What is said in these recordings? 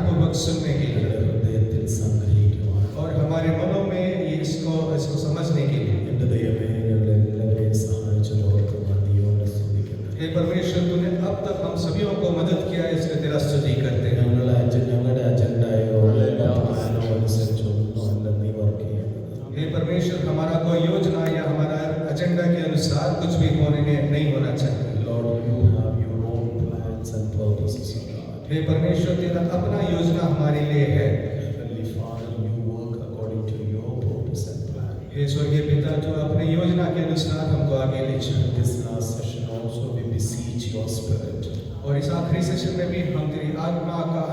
ध्यानपूर्वक सुनने के लिए ഹൃദയത്തിൽ സംഗ്രഹിക്കുവാൻ और हमारे मनों में इसको समझने के लिए എൻ്റെ ദൈവമേ ഞങ്ങളെല്ലാവരെയും സഹായിച്ചതോർത്ത് നന്ദിയോടെ സ്തുതിക്കുന്നു. हे परमेश्वर, तूने अब तक हम सभी को मदद किया है, इसलिए तेरा स्तुति करते हैं। ഞങ്ങളുടെ അജണ്ടയോ പ്ലാനോ അനുസരിച്ചൊന്നും അല്ല നീ വർക്ക് ചെയ്യുന്നത്. हे परमेश्वर, हमारा कोई योजना या हमारा एजेंडा के अनुसार कुछ भी होने नहीं होना चाहिए। Lord, you have your own plans and purposes, God. हे परमेश्वर, तेरा अपना योजना हमारे लिए है। Heavenly Father, you work according to your purpose and plan. हे स्वर्गीय पिता, जो अपनी योजना के अनुसार हमको आगे ले चल। This last session also we beseech your spirit. और इस आखिरी सेशन में भी हम तेरी आत्मा का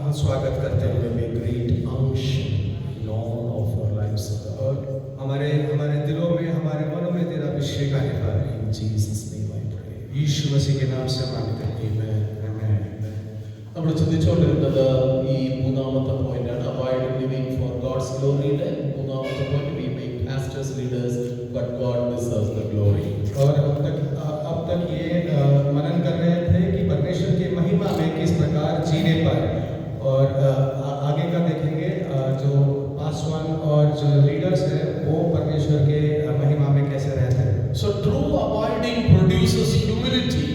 हम स्वागत करते हैं। There may be a great unction in all of our lives, God. और हमारे दिलों में, हमारे मनों में तेरा अभिषेक आने पाए। In Jesus' name I pray. यीशु मसीह के नाम से मांगते हैं। Amen. आमीन। നമ്മൾ ചിന്തിച്ചുകൊണ്ടിരുന്നത് ഈ മൂന്നാമത്തെ പോയിന്റാണ്, അബൈഡ് ലിവിംഗ് ഫോർ ഗോഡ്സ് ഗ്ലോറിയുടെ മൂന്നാമത്തെ point. We make pastors leaders but God deserves the glory. और अब तक ये मनन कर रहे थे कि परमेश्वर की महिमा में किस प्रकार जीने पर, और आगे का देखेंगे जो पासवान और जो लीडर्स हैं वो परमेश्वर के महिमा में कैसे रहते हैं। So true abiding produces humility,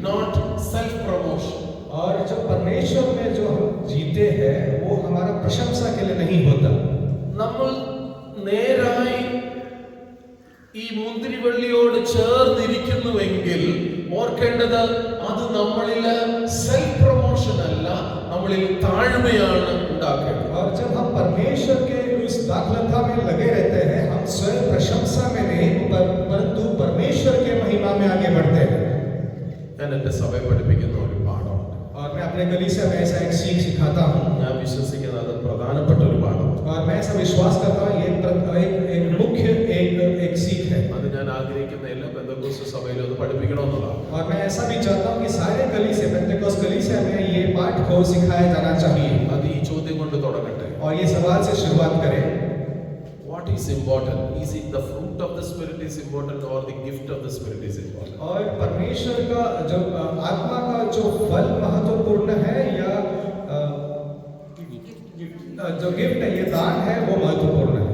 not self promotion. और जो परमेश्वर में जो हम जीते हैं वो हमारा प्रशंसा के लिए नहीं होता। നമ്മൾ നേരായി ഈ മുന്തിരിവള്ളിയോട് ചേർന്നിരിക്കുന്നുവെങ്കിൽ ഓർക്കേണ്ടത് അത് നമ്മളിൽ സെൽഫ് പ്രൊമോഷൻ അല്ല, നമ്മളിൽ താഴ്മയാണ് ഉണ്ടാക്കേണ്ടത്. और जब हम परमेश्वर के उस दाखलता में लगे रहते हैं, हम स्वयं प्रशंसा में नहीं परंतु परमेश्वर के महिमा में आगे बढ़ते हैं। ഞാൻ എൻ്റെ സഭയെ പഠിപ്പിക്കുന്ന ഒരു പാഠമുണ്ട്. और मैं अपने कलीसिया में ऐसा एक सीख सिखाता हूँ, ഞാൻ വിശ്വസിക്കുന്നത് അത് പ്രധാനപ്പെട്ട ഒരു പാഠം. और मैं ऐसा विश्वास करता हूँ ये एक मुख्य एक सीख है। അത് ഞാൻ ആഗ്രഹിക്കുന്ന എല്ലാ പെന്തക്കോസ്ത് സഭയിലും അത് പഠിപ്പിക്കണമെന്നുള്ളതാണ്. और मैं ऐसा भी चाहता हूँ कि सारे कलीसिया, पेंटेकोस्ट कलीसिया में ये पाठ को सिखाया जाना चाहिए। അത് ഈ ചോദ്യം കൊണ്ട് തുടങ്ങട്ടെ. और ये सवाल से शुरुआत करें, What is important? Is it the fruit of the spirit is important or the gift of the spirit is important? और परमेश्वर का जो आत्मा का जो फल महत्वपूर्ण है या जो गिफ्ट है, ये दान है, वो महत्वपूर्ण है।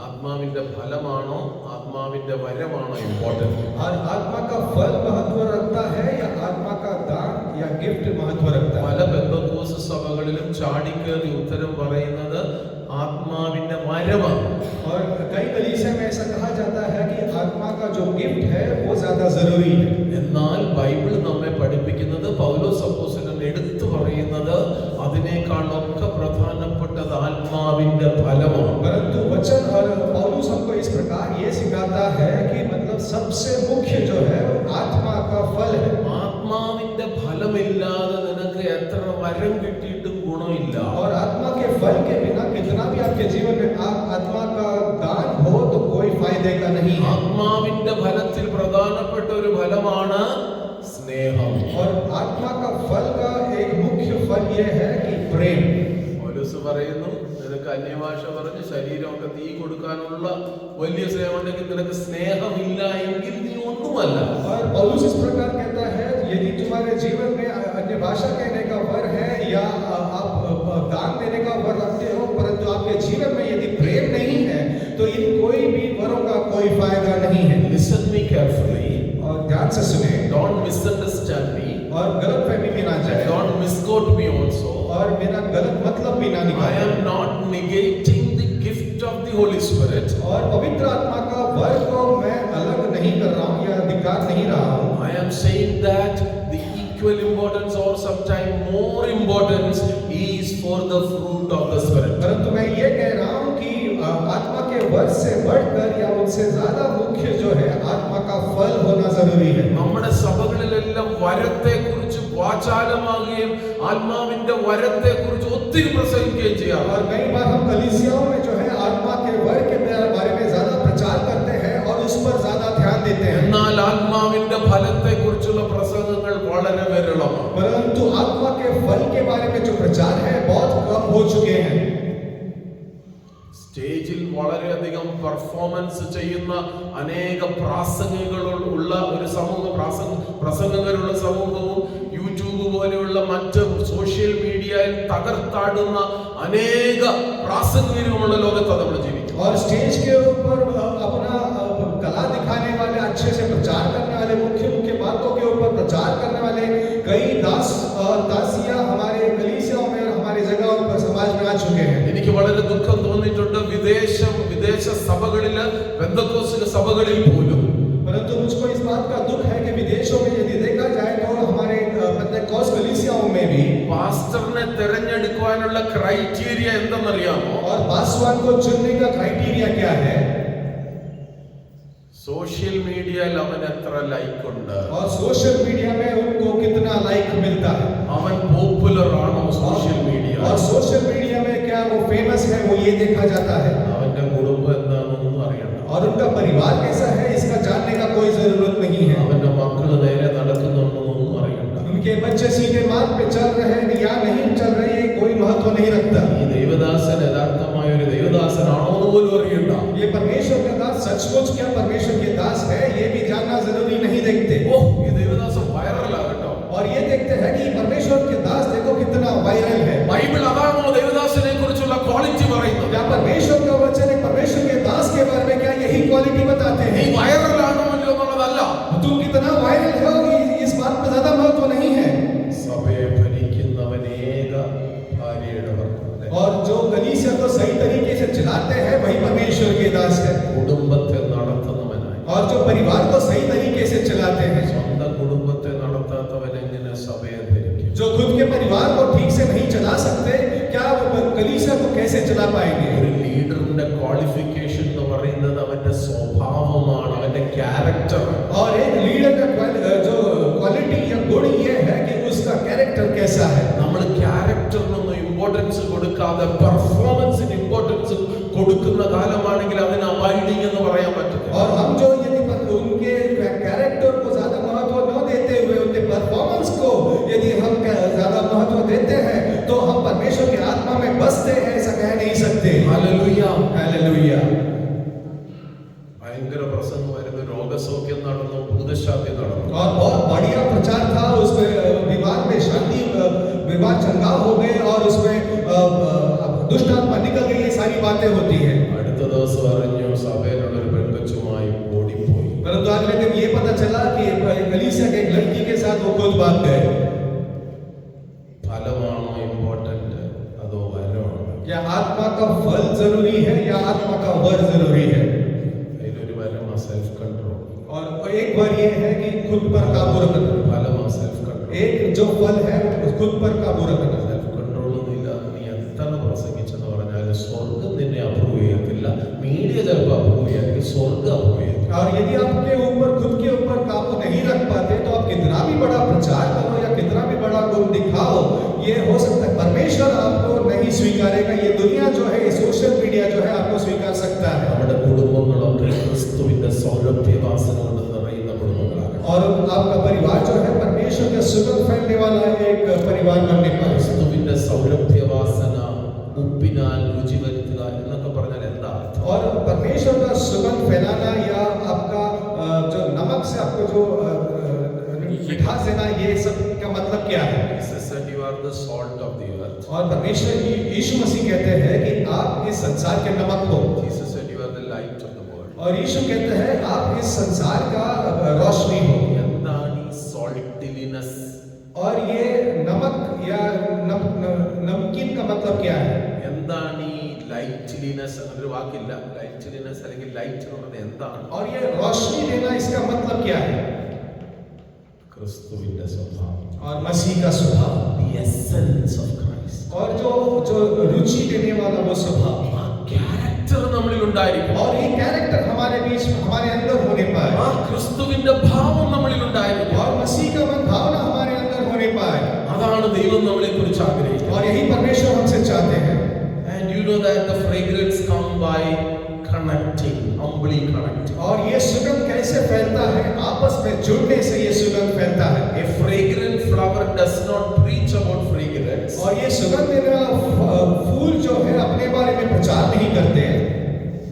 ആത്മാവിന്റെ ഫലമാണോ ആത്മാവിന്റെ വരമാണോ ഇമ്പോർട്ടന്റ്? और आत्मा का फल महत्व रखता है या आत्मा का दान या गिफ्ट महत्व रखता है। പല പെന്തക്കോസ്ത് സഭകളിലും ചാടിക്കേറി ഉത്തരം പറയുന്നത് ആത്മാവിന്റെ വരമാണ്. और कई कलीसिया में ऐसा कहा जाता है कि आत्मा का जो गिफ्ट है वो ज्यादा जरूरी है। എന്നാൽ ബൈബിൾ നമ്മെ പഠിപ്പിക്കുന്നത്, പൗലോസ് അപ്പോസ്തലൻ എടുത്തു പറയുന്നത് അതിനേക്കാളൊക്കെ പ്രധാനപ്പെട്ടത് ആത്മാവിന്റെ ഫലമാണ്. परंतु वचन और पौलुस हमको इस प्रकार ये सिखाता है कि मतलब सबसे मुख्य जो है वो आत्मा का फल है। ആത്മാവിന്റെ ഫലമില്ലാതെ നിനക്ക് എത്ര വരം കിട്ടിയിട്ടും ഗുണമില്ല. और आत्मा के फल के बिना कितना भी आपके जीवन में आप आत्मा का दान हो तो कोई फायदे का नहीं है। ആത്മാവിന്റെ ഫലത്തിൽ പ്രധാനപ്പെട്ട ഒരു ഫലമാണ് സ്നേഹം. और आत्मा का फल का एक मुख्य फल ये है कि प्रेम। പൗലോസ് പറയുന്നു, നിനക്ക് അന്യഭാഷ പറഞ്ഞ് ശരീരമൊക്കെ തീ കൊടുക്കാനുള്ള വലിയ സ്നേഹം ഉണ്ടെങ്കിൽ നിനക്ക് സ്നേഹമില്ല എങ്കിൽ നീ ഒന്നുമല്ല. और पौलुस इस प्रकार कहता है, यदि तुम्हारे जीवन में अन्य भाषा कहने का वर है या आप दान देने का वर रखते हो, परंतु आपके जीवन में यदि प्रेम नहीं है तो इन कोई भी वरों का कोई फायदा नहीं है। Listen me carefully. और ध्यान से सुने, Don't misunderstand me. और गलतफहमी भी ना जाए, Don't misquote me also. और मेरा गलत मतलब भी ना I निकाले। am not negating the gift of the Holy Spirit. और पवित्र आत्मा का वर को मैं अलग नहीं कर रहा हूँ या अधिकार नहीं रहा हूँ। I am saying that the equal importance or sometimes more importance is for the fruit of the Spirit. परंतु मैं ये कह रहा हूँ कि आत्मा के वर से बढ़कर या उनसे ज्यादा मुख्य जो है आत्मा का फल होना जरूरी है। നമ്മുടെ സഭകളിലെല്ലാം വരത്തെക്കുറിച്ച് വാചാലമാകുകയും ആത്മാവിന്റെ വരത്തെക്കുറിച്ച് ഒത്തിരി പ്രസംഗിക്കുകയും ചെയ്യാം. और कई बार हम कलीसियाओं में जो है आत्मा के वर के बारे में ज्यादा प्रचार करते हैं और उस पर ज्यादा ध्यान देते हैं। എന്നാൽ ആത്മാവിന്റെ ഫലത്തെക്കുറിച്ചുള്ള പ്രസംഗങ്ങൾ വളരെ വിരളമാണ്. परंतु आत्मा के फल के बारे में जो प्रचार है बहुत कम हो चुके हैं। സ്റ്റേജിൽ വളരെയധികം പെർഫോമൻസ് ചെയ്യുന്ന അനേക പ്രാസംഗികളുള്ള ഒരു സമൂഹം, പ്രസംഗകരുള്ള സമൂഹവും യൂട്യൂബ് പോലെയുള്ള മറ്റ് സോഷ്യൽ മീഡിയയിൽ തകർത്താടുന്ന അനേക പ്രാസംഗികരുമുള്ള ലോകത്താണ് നമ്മൾ ജീവിക്കുന്നത്. और स्टेज के ऊपर अपना कला दिखाने वाले, अच्छे से प्रचार करने वाले, मुख्य मुख्य बातों के ऊपर प्रचार करने वाले कई दास और दासियां हमारे कलीसियाओं में और हमारी जगहों पर समाज में आ चुके हैं. എനിക്ക് വളരെ ദുഃഖം തോന്നിയിട്ടുണ്ട് വിദേശ സഭകളില് പെന്തക്കോസ്ത് സഭകളിൽ പോലും. परंतु मुझको इस बात का दुख है कि विदेशों में यदि देखा जाए तो हमारे पेंटेकोस्ट कलीसियाओं में भी പാസ്റ്ററിനെ തിരഞ്ഞെടുക്കാനുള്ള ക്രൈറ്റീരിയ എന്തെന്നറിയാമോ? और पासवान को चुनने का क्राइटेरिया क्या है? സോഷ്യൽ മീഡിയയിൽ അവൻ എത്ര ലൈക്ക് ഉണ്ട്, और सोशल मीडिया में उनको कितना लाइक मिलता है, അവൻ പോപ്പുലർ ആണോ സോഷ്യൽ മീഡിയ, और सोशल मीडिया में क्या वो फेमस है, वो ये देखा जाता है. അവന്റെ കുടുംബം എന്താണെന്നൊന്നും അറിയണ്ട, और उनका परिवार कैसा है इसका जानने का कोई जरूरत नहीं है. അവന്റെ മക്കള് നേരെ നടക്കുന്നുണ്ടെന്നൊന്നും അറിയണ്ട. उनके बच्चे सीधे मार्ग पे चल रहे हैं या नहीं चल रहे हैं कोई महत्व नहीं रखता. ഈ ദൈവദാസൻ യഥാർത്ഥമായ ഒരു ദൈവദാസനാണോ എന്ന് പോലും അറിയണ്ട. ये परमेश्वर का दास सचमुच क्या परमेश्वर के दास है ये भी जानना जरूरी नहीं देखते. ഓ ഈ ദൈവദാസൻ വൈറലാകട്ടോ. और ये देखते हैं कि परमेश्वर के दास देखो कितना वायरल है. ബൈബിൾ അതാണോ ദൈവദാസനെ കുറിച്ചുള്ള ക്വാളിറ്റി പറയുന്നത്? क्या परमेश्वर का वचन है परमेश्वर के दास के बारे में क्या यही क्वालिटी बताते നീ हैं? വൈറലാണോ അല്ലയോ എന്നുള്ളതല്ല. तुम कितना वायरल हो इस बात पर ज्यादा महत्व नहीं है. സഭയെ ഭരിക്കുന്നവനേക ഭാര്യയുടെ ഭർത്താവ്, और जो कलीसिया को सही तरीके से चलाते हैं वही परमेश्वर के दास है. കുടുംബത്തെ നടത്തുന്നവനായി. और जो परिवार को सही तरीके से चलाते हैं, സ്വന്തം കുടുംബത്തെ നടത്താത്തവൻ എങ്ങനെ സഭയെ ഭരിക്കും? जो खुद के परिवार को ठीक से नहीं चला सकते क्या वो कलीसिया को कैसे चला पाएंगे? ഒരു ലീഡറിന്റെ ക്വാളിഫിക്കേഷൻ എന്ന് പറയുന്നത് അവന്റെ സ്വഭാവമാണ്, അവന്റെ ക്യാരക്ടർ. और एक लीडर का जो क्वालिटी या गुण ये है कि उसका कैरेक्टर कैसा है. നമ്മൾ ക്യാരക്ടറിനൊന്നും ഇമ്പോർട്ടൻസ് കൊടുക്കാതെ പെർഫോമൻസിന് ഇമ്പോർട്ടൻസ് കൊടുക്കുന്ന കാലമാണെങ്കിൽ അതിന് അബൈഡിങ് എന്ന് പറയാൻ പറ്റില്ല. और हम जो यदि उनके कैरेक्टर को ज्यादा महत्व न देते हुए उनके परफॉर्मेंस को यदि हम ज्यादा महत्व देते हैं तो हम परमेश्वर की आत्मा में बसते हैं ऐसा कह नहीं सकते. ഹല്ലേലൂയ. हालेलुया. ഭയങ്കര പ്രസംഗമായിരുന്നു, രോഗസൗഖ്യം നടന്നു, ഭൂതശാന്തി നടന്നു. और बहुत बढ़िया प्रचार था उसमें, बीमार में शांति, बीमार चंगा हो गए और उसमें दुष्ट आत्मा निकल गई, ये सारी बातें होती हैं. അടുത്ത ദിവസം അറിഞ്ഞു സഭയിലുള്ള ഒരു പെൺകൊച്ചുമായി ഓടിപ്പോയി. परंतु अगले दिन ये पता चला कि कलीसिया के एक लड़की के साथ वो खुद भाग गए. ഫലമാണോ ഇമ്പോർട്ടന്റ് അതോ വരമാണോ? क्या आत्मा का फल जरूरी है या आत्मा का वर जरूरी है? അതിലൊരു വരമാ സെൽഫ് കൺട്രോൾ. और एक वर ये है कि खुद पर काबू रखना. ഫലമാ സെൽഫ് കൺട്രോൾ. एक जो फल है वो खुद पर काबू रखना. സെൽഫ് കൺട്രോൾ ഒന്നും ഇല്ലാതെ നീ എത്ര പ്രസംഗിച്ചെന്ന് പറഞ്ഞാൽ സ്വർഗം നിന്നെ അപ്രൂവ് ചെയ്യത്തില്ല. മീഡിയ ചിലപ്പോൾ അപ്രൂവ് ചെയ്യാമെങ്കിൽ സ്വർഗം അപ്രൂവ് ചെയ്യും. और यदि आपके ऊपर खुद के ऊपर काबू नहीं रख पाते तो आप कितना भी बड़ा प्रचार करो या कितना भी बड़ा गुण दिखाओ, ये हो सकता है परमेश्वर आपको नहीं स्वीकारेगा. ये दुनिया जो है, ये सोशल मीडिया जो है आपको स्वीकार सकता है. നമ്മുടെ കുടുംബങ്ങളൊക്കെ ക്രിസ്തുവിന്റെ സൗരഭ്യവാസന കൊണ്ട് നിറയുന്ന കുടുംബങ്ങളാണ്. और आपका परिवार जो है परमेश्वर का सुगंध फैलने वाला एक परिवार बनने पाए. ക്രിസ്തുവിന്റെ സൗരഭ്യവാസന ഉപ്പിനാൽ രുചി വരുത്തുക എന്നൊക്കെ പറഞ്ഞാൽ എന്താ അർത്ഥം? और परमेश्वर का सुगंध फैलाना या आपका जो नमक से आपको जो मिठास देना, ये सब का मतलब क्या है? Jesus said you are the salt of the earth. और परमेश्वर यीशु मसीह कहते हैं कि आप इस संसार के नमक हो. Jesus said you are the light of the world. और यीशु कहते हैं आप इस संसार का रोशनी हो. എന്താണ് ഈ saltiness? और ये नमक या नमकीन का मतलब क्या है? എന്താണ് ഈ ലൈറ്റ്ലിനെസ്? അതൊരു വാക്കില്ല, ലൈറ്റ്ലിനെസ് അല്ലെങ്കിൽ ലൈറ്റ് എന്ന് പറഞ്ഞാൽ എന്താണ്? और ये रोशनी देना इसका मतलब क्या है? ക്രിസ്തുവിന്റെ സ്വഭാവം. और मसीह का स्वभाव. The essence of Christ. और जो रुचि देने वाला वो स्वभाव. ആ ക്യാരക്ടർ നമ്മളിൽ ഉണ്ടായിരിക്കും. और ये कैरेक्टर हमारे बीच हमारे अंदर होने पाए. ആ ക്രിസ്തുവിന്റെ ഭാവം നമ്മളിൽ ഉണ്ടായിരിക്കും. और मसीह का मन भावना हमारे अंदर होने पाए. അതാണ് ദൈവം നമ്മളെ കുറിച്ച് ആഗ്രഹിക്കുന്നത്. और यही परमेश्वर हमसे चाहते हैं. And you know that the fragrance come by connecting, humbly connecting. और ये सुगंध कैसे फैलता है? आपस में जुड़ने से ये सुगंध फैलता है. A fragrant flower does not preach about fragrance. और ये सुगंध देने वाला फूल जो है अपने बारे में प्रचार नहीं करते हैं,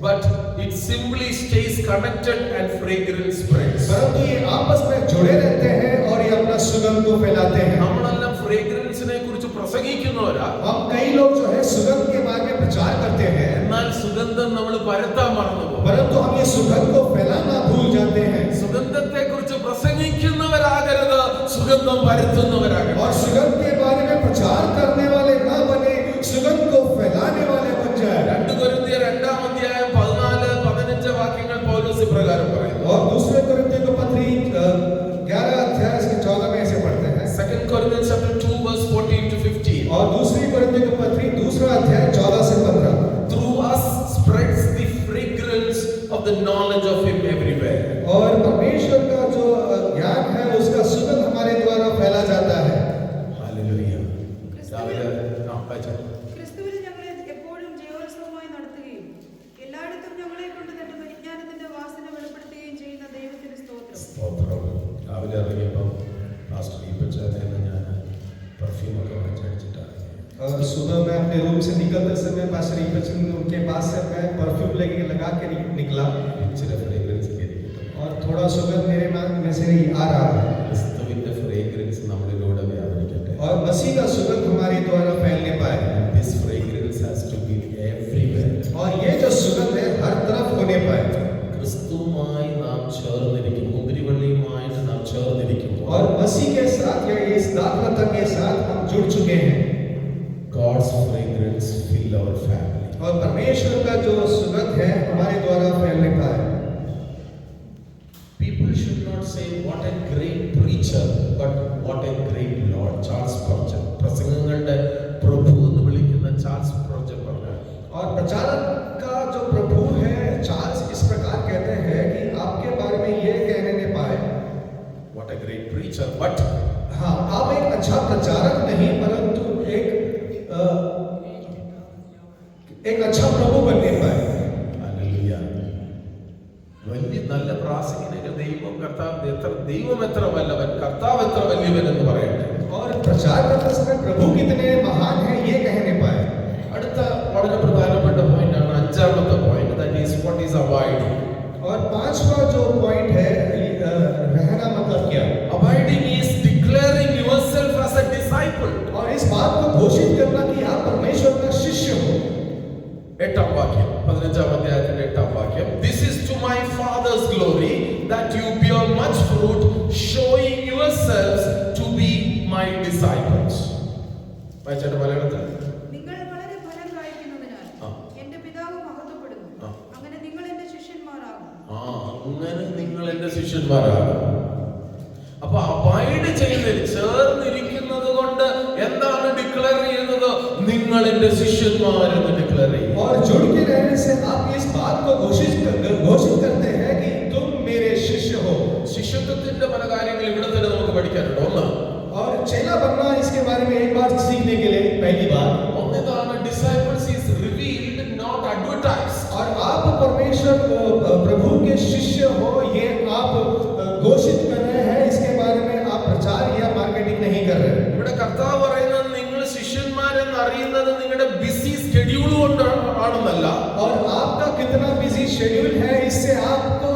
But it simply stays connected and fragrance spreads. परंतु ये आपस में जुड़े रहते हैं और ये अपना सुगंध को फैलाते हैं. നമ്മളെല്ലാം പ്രസംഗിക്കുന്നവരാ. हम कई लोग जो है सुगंध के बारे में प्रचार करते हैं, എന്നാൽ സുഗന്ധം നമ്മൾ പരത്താൻ മറന്നുപോകും. परंतु हम ये सुगंध को फैलाना भूल जाते हैं. സുഗന്ധത്തെ കുറിച്ച് പ്രസംഗിക്കുന്നവരാകരുത്, സുഗന്ധം പരത്തുന്നവരാകരുത്. और सुगंध के बारे में प्रचार करने वाले ना बने, सुगंध को फैलाने वाले बन जाए. 2 കൊരിന്ത്യർ 2-ാം അധ്യായം 14-15 വാക്യങ്ങൾ പൗലോസ് ഇപ്രകാരം പറയുന്നു. और दूसरे कोरिन्थियों की पत्री 11 अध्याय इसके 14 में ऐसे पढ़ते हैं. 2 Corinthians chapter 2 verse 14-15. और दूसरी कोरिन्थियों की पत्री 2 अध्याय 14 से 15. Through us spreads the fragrance of the knowledge of him everywhere. और परमेश्वर का जो ज्ञान है उसका सुगंध हमारे द्वारा फैला जाता है. Hallelujah. ക്രിസ്തുവിൽ ഞങ്ങളെ എപ്പോഴും ജയോത്സവമായി നടത്തുകയും എല്ലായിടത്തും ഞങ്ങളെ കൊണ്ട് തന്റെ പരിജ്ഞാനത്തിന്റെ വാസന വെളിപ്പെടുത്തുകയും ചെയ്യുന്ന ദൈവത്തിന് സ്തോത്രം. സ്തോത്രം. രാവിലെ ഇറങ്ങിയപ്പോൾ പാസ്റ്റർ ഈപ്പച്ചനെ ഞാൻ പെർഫ്യൂമൊക്കെ വെച്ചടിച്ചിട്ടാണ്. और सुबह मैं अपने रूम से निकलते समय पास्टर ईपचन उनके पास से मैं परफ्यूम लेके लगा के निकला ഇച്ചിരി ഫ്രേഗ്രൻസ് കേൾക്കുന്നു. और थोड़ा सुगंध मेरे मन में से आ रहा है. ക്രിസ്തുവിന്റെ ഫ്രേഗ്രൻസ് നമ്മളിലൂടെ വ്യാപരിക്കട്ടെ. और मसीह का सुगंध हमारे द्वारा फैलने पाए. This fragrance has to be everywhere. और ये जो सुगंध है हर तरफ होने पाए. ക്രിസ്തുവുമായി നാം ചേർന്നിരിക്കും, മുന്തിരിവള്ളിയുമായിട്ട് നാം ചേർന്നിരിക്കുമ്പോൾ और मसीह के साथ या इस दाखलता के साथ हम जुड़ चुके हैं. God's fragrance fill our family. और परमेश्वर का जो सुगंध है हमारे द्वारा फैलने पाए. People should not say what a great preacher, but what a great Lord. Charles Spurgeon. പ്രസംഗങ്ങളുടെ പ്രഭു എന്ന് വിളിക്കുന്ന ചാൾസ് സ്പർജൻ പറഞ്ഞു. और प्रचारक का जो प्रभु है चार्ल्स इस प्रकार कहते हैं कि आपके बारे में ये कहने ने पाए. What a great preacher, but हाँ, आप एक अच्छा प्रचारक नहीं परंतु एक अच्छा प्रभु बनने पाए. ഹല്ലേലൂയ. വലിയ നല്ല പ്രാസംഗികനെ ദൈവം എത്ര വല്ലവൻ, കർത്താവ് എത്ര വലിയവൻ എന്ന് പറയട്ടെ. और प्रचार करते समय प्रभु कितने महान है ये कहने पाए. അടുത്ത വളരെ പ്രധാനപ്പെട്ട പോയിന്റ് ആണ് 5ാമത്തെ point, that is what is abiding. और 5वां जो पॉइंट है रहना मतलब क्या. Abiding is declaring yourself as a disciple. और इस बात को घोषित करना कि आप परमेश्वर का शिष्य हो. 8ാം വാക്യം, 15ാം അധ്യായത്തിന്റെ 8ാം വാക്യം. This is to my Father's glory that you bear much fruit, showing yourselves to be my disciples. വായിച്ചാട്ട് മലയാളത്തിൽ. നിങ്ങൾ വളരെ ഫലം കായ്ക്കുന്നതിനാൽ എന്റെ പിതാവ് മഹത്വപ്പെടുന്നു. അങ്ങനെ നിങ്ങൾ എന്റെ ശിഷ്യന്മാരാകും. അങ്ങനെ നിങ്ങൾ എന്റെ ശിഷ്യന്മാരാകും. അപ്പൊ അബൈഡ് ചെയ്യുന്നതിൽ ചേർന്നിരിക്കുന്നത് കൊണ്ട് എന്താണ് ഡിക്ലെയർ ചെയ്യുന്നത്? നിങ്ങൾ എന്റെ ശിഷ്യന്മാരെന്ന് ഡിക്ലെയർ ചെയ്യും. और जुड़ के रहने से आप इस बात को घोषित करते हैं कि तुम मेरे शिष्य हो. ശിഷ്യത്വത്തിന്റെ പല കാര്യങ്ങൾ ഇവിടെ തന്നെ നമുക്ക് പഠിക്കാനുണ്ട്. ഒന്ന്, और चेला बनना इसके बारे में एक बार सीखने के लिए पहली बात. ഒന്നിതാണ് disciples is revealed, not advertised. और आप परमेश्वर प्रभु के शिष्य हो ये आप घोषित कर रहे हैं, इसके बारे में आप प्रचार या मार्केटिंग नहीं कर रहे. ഇവിടെ കർത്താവ് പറയുന്നത് നിങ്ങൾ ശിഷ്യന്മാരെന്ന് അറിയുന്നത് നിങ്ങളുടെ ബിസി ഷെഡ്യൂൾ കൊണ്ടാണെന്നല്ല. और आपका कितना बिजी शेड्यूल है इससे आपको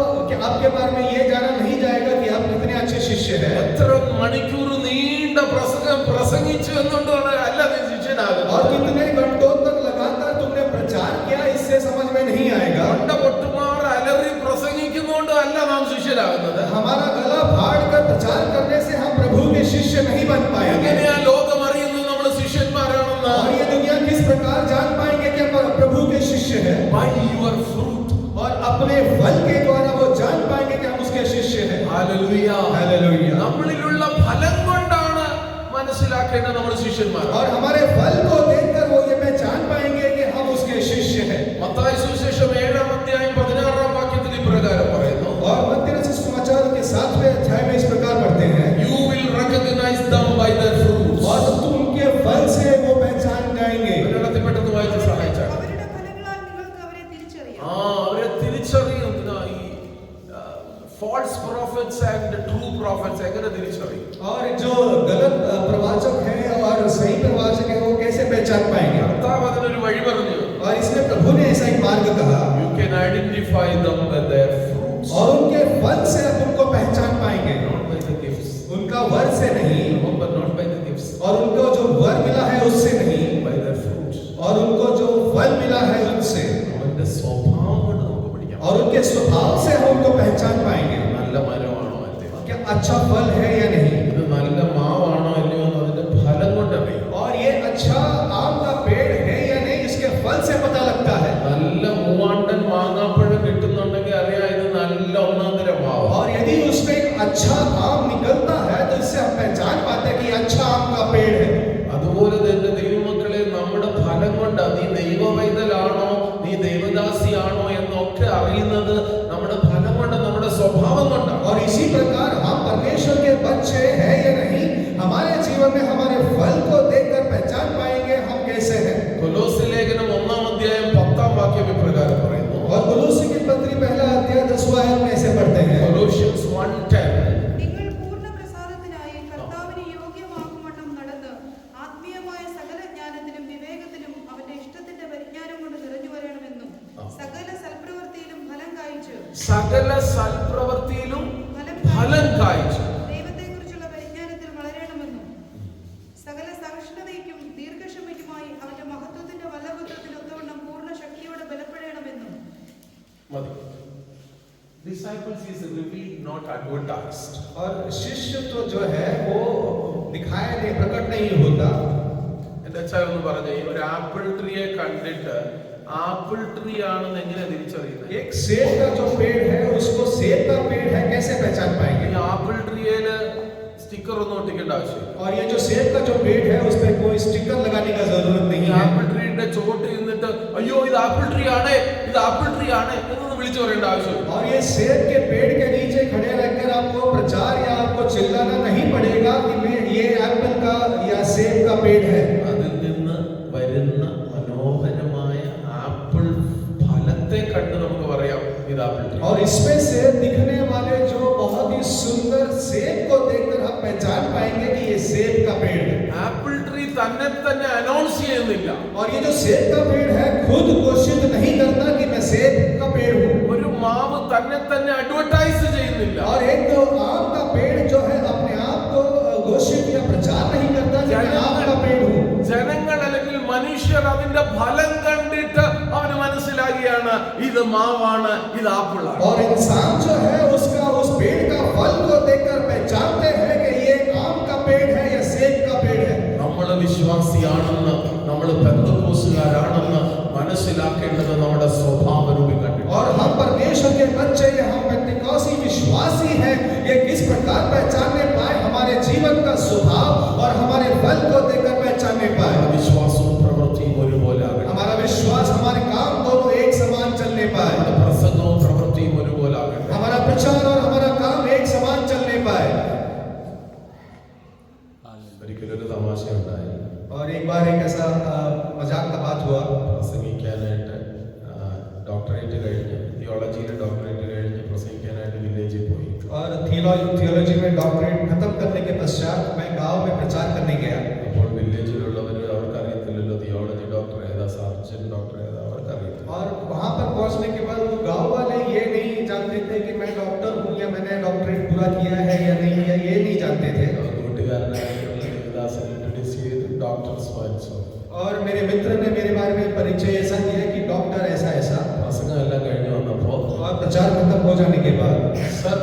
आपके बारे में ये जाना नहीं जाएगा कि आप कितने अच्छे शिष्य हैं. എത്ര മണിക്കൂർ നീണ്ട പ്രസംഗം പ്രസംഗിച്ചു എന്നുകൊണ്ടാണ് അല്ല നീ ശിഷ്യനാകുന്നത്. और कितने घंटों तक लगातार तुमने प्रचार किया इससे समझ में नहीं आएगा. തൊണ്ട പൊട്ടുമാർ അലറി പ്രസംഗിക്കുന്നതുകൊണ്ട് അല്ല നാം ശിഷ്യരാകുന്നത്. हमारा गला फाड़ कर प्रचार करने से हम प्रभु के शिष्य नहीं बन पाएंगे. എങ്ങനെയാ ലോകം അറിയുന്നത് നമ്മൾ ശിഷ്യന്മാരാണെന്ന്? और ये दुनिया किस प्रकार जान पाएंगे कि हम प्रभु के शिष्य हैं. By your fruit. और अपने फल के द्वारा वो जान पाएंगे कि हम उसके शिष्य हैं. Hallelujah. Hallelujah. നമ്മളിലുള്ള ഫലം കൊണ്ടാണ് മനസ്സിലാക്കേണ്ടത് നമ്മൾ ശിഷ്യന്മാർ. और हमारे फल को देखकर वो ये पहचान पाएंगे कि हम उसके शिष्य हैं. മത്തായി സുവിശേഷം 7ാം അധ്യായം 16ാം വാക്യത്തിൽ ഇപ്രകാരം പറയുന്നു. और मत्ती रचित सुसमाचार के 7वें अध्याय में इस प्रकार पढ़ते हैं. You will recognize them by their fruits. और तुम उनके फल से वो पहचान जाएंगे. മലയാളത്തിൽ പെട്ടെന്ന് വായിച്ച് സഹായിച്ചാണ്. അവരുടെ ഫലങ്ങളാൽ നിങ്ങൾക്ക് അവരെ തിരിച്ചറിയാം. അവരെ തിരിച്ചറിയുന്ന ഈ false prophets and true prophets എങ്ങനെ തിരിച്ചറിയും? और जो गलत प्रवाचक है और सही प्रवाचक है वो कैसे पहचान पाएंगे. കർത്താവ് അതിനൊരു വഴി പറഞ്ഞു. और इसलिए प्रभु ने ऐसा एक मार्ग कहा. You can identify them by their fruits. और उनके फल से आप उनको पहचान पाएंगे. Not by the gifts. उनका वर से नहीं. But not by the gifts. और उनको जो वर मिला है उस और उनको जो फल मिला है उनसे അവന്റെ സ്വഭാവം കൊണ്ട് നമുക്ക് പഠിക്കാം. और उनके स्वभाव से हम उनको पहचान पाएंगे നല്ല മരമാണോ അല്ലയോ, क्या अच्छा फल है या नहीं, ഇത് നല്ല മാവാണോ അല്ലയോ എന്ന് അതിന്റെ ഫലം കൊണ്ട് അറിയാം. और ये अच्छा आम का पेड़ है या नहीं इसके फल से पता लगता है। നല്ല മൂവാണ്ടൻ മാങ്ങാപ്പഴം കിട്ടുന്നുണ്ടെങ്കിൽ അറിയാം ഇത് നല്ല ഒന്നാം തരം മാവാ. और यदि उसमें एक अच्छा आम निकलता है तो इससे हम पहचान पाते हैं कि ये अच्छा आम का पेड़ है। അതുപോലെ തന്നെ ദൈവമക്കളെ നമ്മുടെ ഫലം കൊണ്ടാ നീ ദൈവവൈതലാണോ നീ ദൈവദാസിയാണോ എന്നൊക്കെ അറിയുന്നത് നമ്മുടെ ഫലം കൊണ്ട് നമ്മുടെ സ്വഭാവം കൊണ്ടാണ്. और इसी प्रकार हम परमेश्वर के बच्चे हैं या नहीं हमारे जीवन में हमारे फल को देखकर पहचान पाएंगे हम कैसे हैं। കൊലോസ്യ ലേഖനം 1-ാം അധ്യായം 10-ാം വാക്യം ഇപ്രകാരം പറയുന്നു. और कुलुस्सी की पत्री पहला अध्याय 10वां आयत में ऐसे पढ़ते हैं Colossians 1:10 നിങ്ങൾ പൂർണ്ണ പ്രസാദത്തിനായി കർത്താവിന് യോഗ്യമാകുവണ്ണം നടന്ന് ആത്മീയമായ സകല ജ്ഞാനത്തിലും വിവേകത്തിലും അവന്റെ ഇഷ്ടത്തിന്റെ പരിജ്ഞാനം കൊണ്ട് നിറഞ്ഞു വരണമെന്നും സകല സൽപ്രവൃത്തിയിലും ഫലം കായ്ച്ച് സകല സൽപ്രവൃത്തിയിലും ഫലം കായ്ച്ചു. ദൈവത്തെക്കുറിച്ചുള്ള പരിജ്ഞാനത്തിൽ വളരണമെന്നും സകല സഹിഷ്ണുതയ്ക്കും ദീർഘക്ഷമയ്ക്കുമായി അവന്റെ മഹത്വത്തിന്റെ വല്ലഭത്വത്തിനൊത്തവണ്ണം പൂർണ്ണ ശക്തിയോടെ ബലപ്പെടണമെന്നും. മതി. Disciples is revealed, not advertised. और शिष्य तो जो है वो दिखाया नहीं प्रकट नहीं होता। എന്റെ അച്ഛൻ ഒന്ന് പറഞ്ഞു, ഒരു ആപ്പിൾ ട്രീയെ കണ്ടിട്ട് ആപ്പിൾ ട്രീ ആണെന്ന് എങ്ങനെ തിരിച്ചറിയുന്നത്? एक सेब का जो पेड़ है उसको सेब का पेड़ है कैसे पहचान ഈ पाएंगे। ആപ്പിൾ ട്രീയില് സ്റ്റിക്കർ ഒന്നും ഒട്ടിക്കേണ്ട ആവശ്യമില്ല. और ये जो सेब का जो पेड़ है उस पर कोई स्टिकर लगाने का जरूरत ഈ नहीं है। ആപ്പിൾ ട്രീയുടെ ചോട്ട് ഇരുന്നിട്ട് അയ്യോ ഇത് ആപ്പിൾ ട്രീ ആണ് ഇത് ആപ്പിൾ ട്രീ ആണ് എന്നൊന്നും വിളിച്ചു പറയേണ്ട ആവശ്യമില്ല. और ये सेब के पेड़ के नीचे खड़े रहकर आपको प्रचार या आपको चिल्लाना नहीं पड़ेगा कि मैं ये एप्पल का या सेब का पेड़ है। അതിൽ നിന്ന് വരുന്ന മനോഹരമായ ആപ്പിൾ ഫലത്തെ കണ്ട് നമുക്ക് പറയാം ഇത് ആപ്പിൾ ട്രീ. और इसमें से दिखने वाले जो बहुत ही सुंदर सेब को देखकर हम पहचान पाएंगे कि ये सेब का पेड़ है। ആപ്പിൾ ട്രീ തന്നെ തന്നെ അനൗൺസ് ചെയ്യുന്നില്ല. और ये जो सेब का पेड़ है खुद घोषित नहीं करता कि मैं सेब का पेड़ हूँ। ഒരു മാവ് തന്നെ തന്നെ അഡ്വർടൈസ് ചെയ്യുന്നില്ല. और एक तो आम का पेड़ जो है अपने आप को घोषित या प्रचार नहीं करता कि मैं आम का पेड़ हूँ। ജനങ്ങൾ അല്ലെങ്കിൽ മനുഷ്യർ അതിന്റെ ഫലം കണ്ടിട്ട് അവന് മനസ്സിലാകിയാണ് ഇത് മാവാണ് ഇത് ആപ്പിളാണ്. और इंसान जो है उसका उस पेड़ का फल को देखकर पहचानते हैं कि ये आम का पेड़ है या सेब का पेड़ है। നമ്മൾ വിശ്വാസിയാണെന്ന് നമ്മൾ പെന്തക്കോസ്തുകാരാണെന്ന് മനസ്സിലാക്കേണ്ടത് നമ്മുടെ സ്വഭാവ രൂപം കണ്ടിട്ട്. और हम परमेश्वर के बच्चे या हम पेंटिकॉस्ती विश्वासी हैं ये किस प्रकार पहचानने पाए हमारे जीवन का स्वभाव और हमारे फल को देखकर पहचानने पाए। വിശ്വാസവും പ്രവൃത്തിയും ഒരുപോലെ ആകണം. हमारा विश्वास हमारे काम दोनों एक समान चलने पाए। നമ്മുടെ പ്രസംഗവും പ്രവൃത്തിയും ഒരുപോലെ ആകട്ടെ. हमारा प्रचार और हमारा काम एक समान चलने पाए। ഒരിക്കലൊരു തമാശയുണ്ടായി. और एक बार एक ऐसा मजाक का बात हुआ। പ്രസംഗിക്കാനായിട്ട് ഡോക്ടറേറ്റ് കഴിഞ്ഞ് തിയോളജിയിൽ ഡോക്ടറേറ്റ് കഴിഞ്ഞ് പ്രസംഗിക്കാനായിട്ട് വില്ലേജിൽ പോയി. और थियोलॉजी में डॉक्टरेट खत्म करने के पश्चात मैं गांव में प्रचार करने गया। അപ്പോൾ വില്ലേജിലുള്ളവർ അവർക്കറിയത്തില്ലല്ലോ തിയോളജി ഡോക്ടർ ഏതാ സർജൻ ഡോക്ടർ ഏതാ അവർക്കറിയത്തില്ല. और वहां पर पहुंचने के बाद वो गांव वाले ये नहीं जानते थे कि मैं डॉक्टर हूं या मैंने डॉक्टरेट पूरा किया है या नहीं, या ये नहीं जानते थे। കൂട്ടുകാരനായിട്ടുള്ള ദേവദാസൻ ഇൻട്രൊഡ്യൂസ് ചെയ്ത് ഡോക്ടർ സ്വാൻസോ. और मेरे मित्र ने मेरे बारे में परिचय ऐसा दिया कि डॉक्टर ऐसा ऐसा। പ്രസംഗം എല്ലാം കഴിഞ്ഞ് വന്നപ്പോൾ और प्रचार खत्म हो जाने के बाद സർ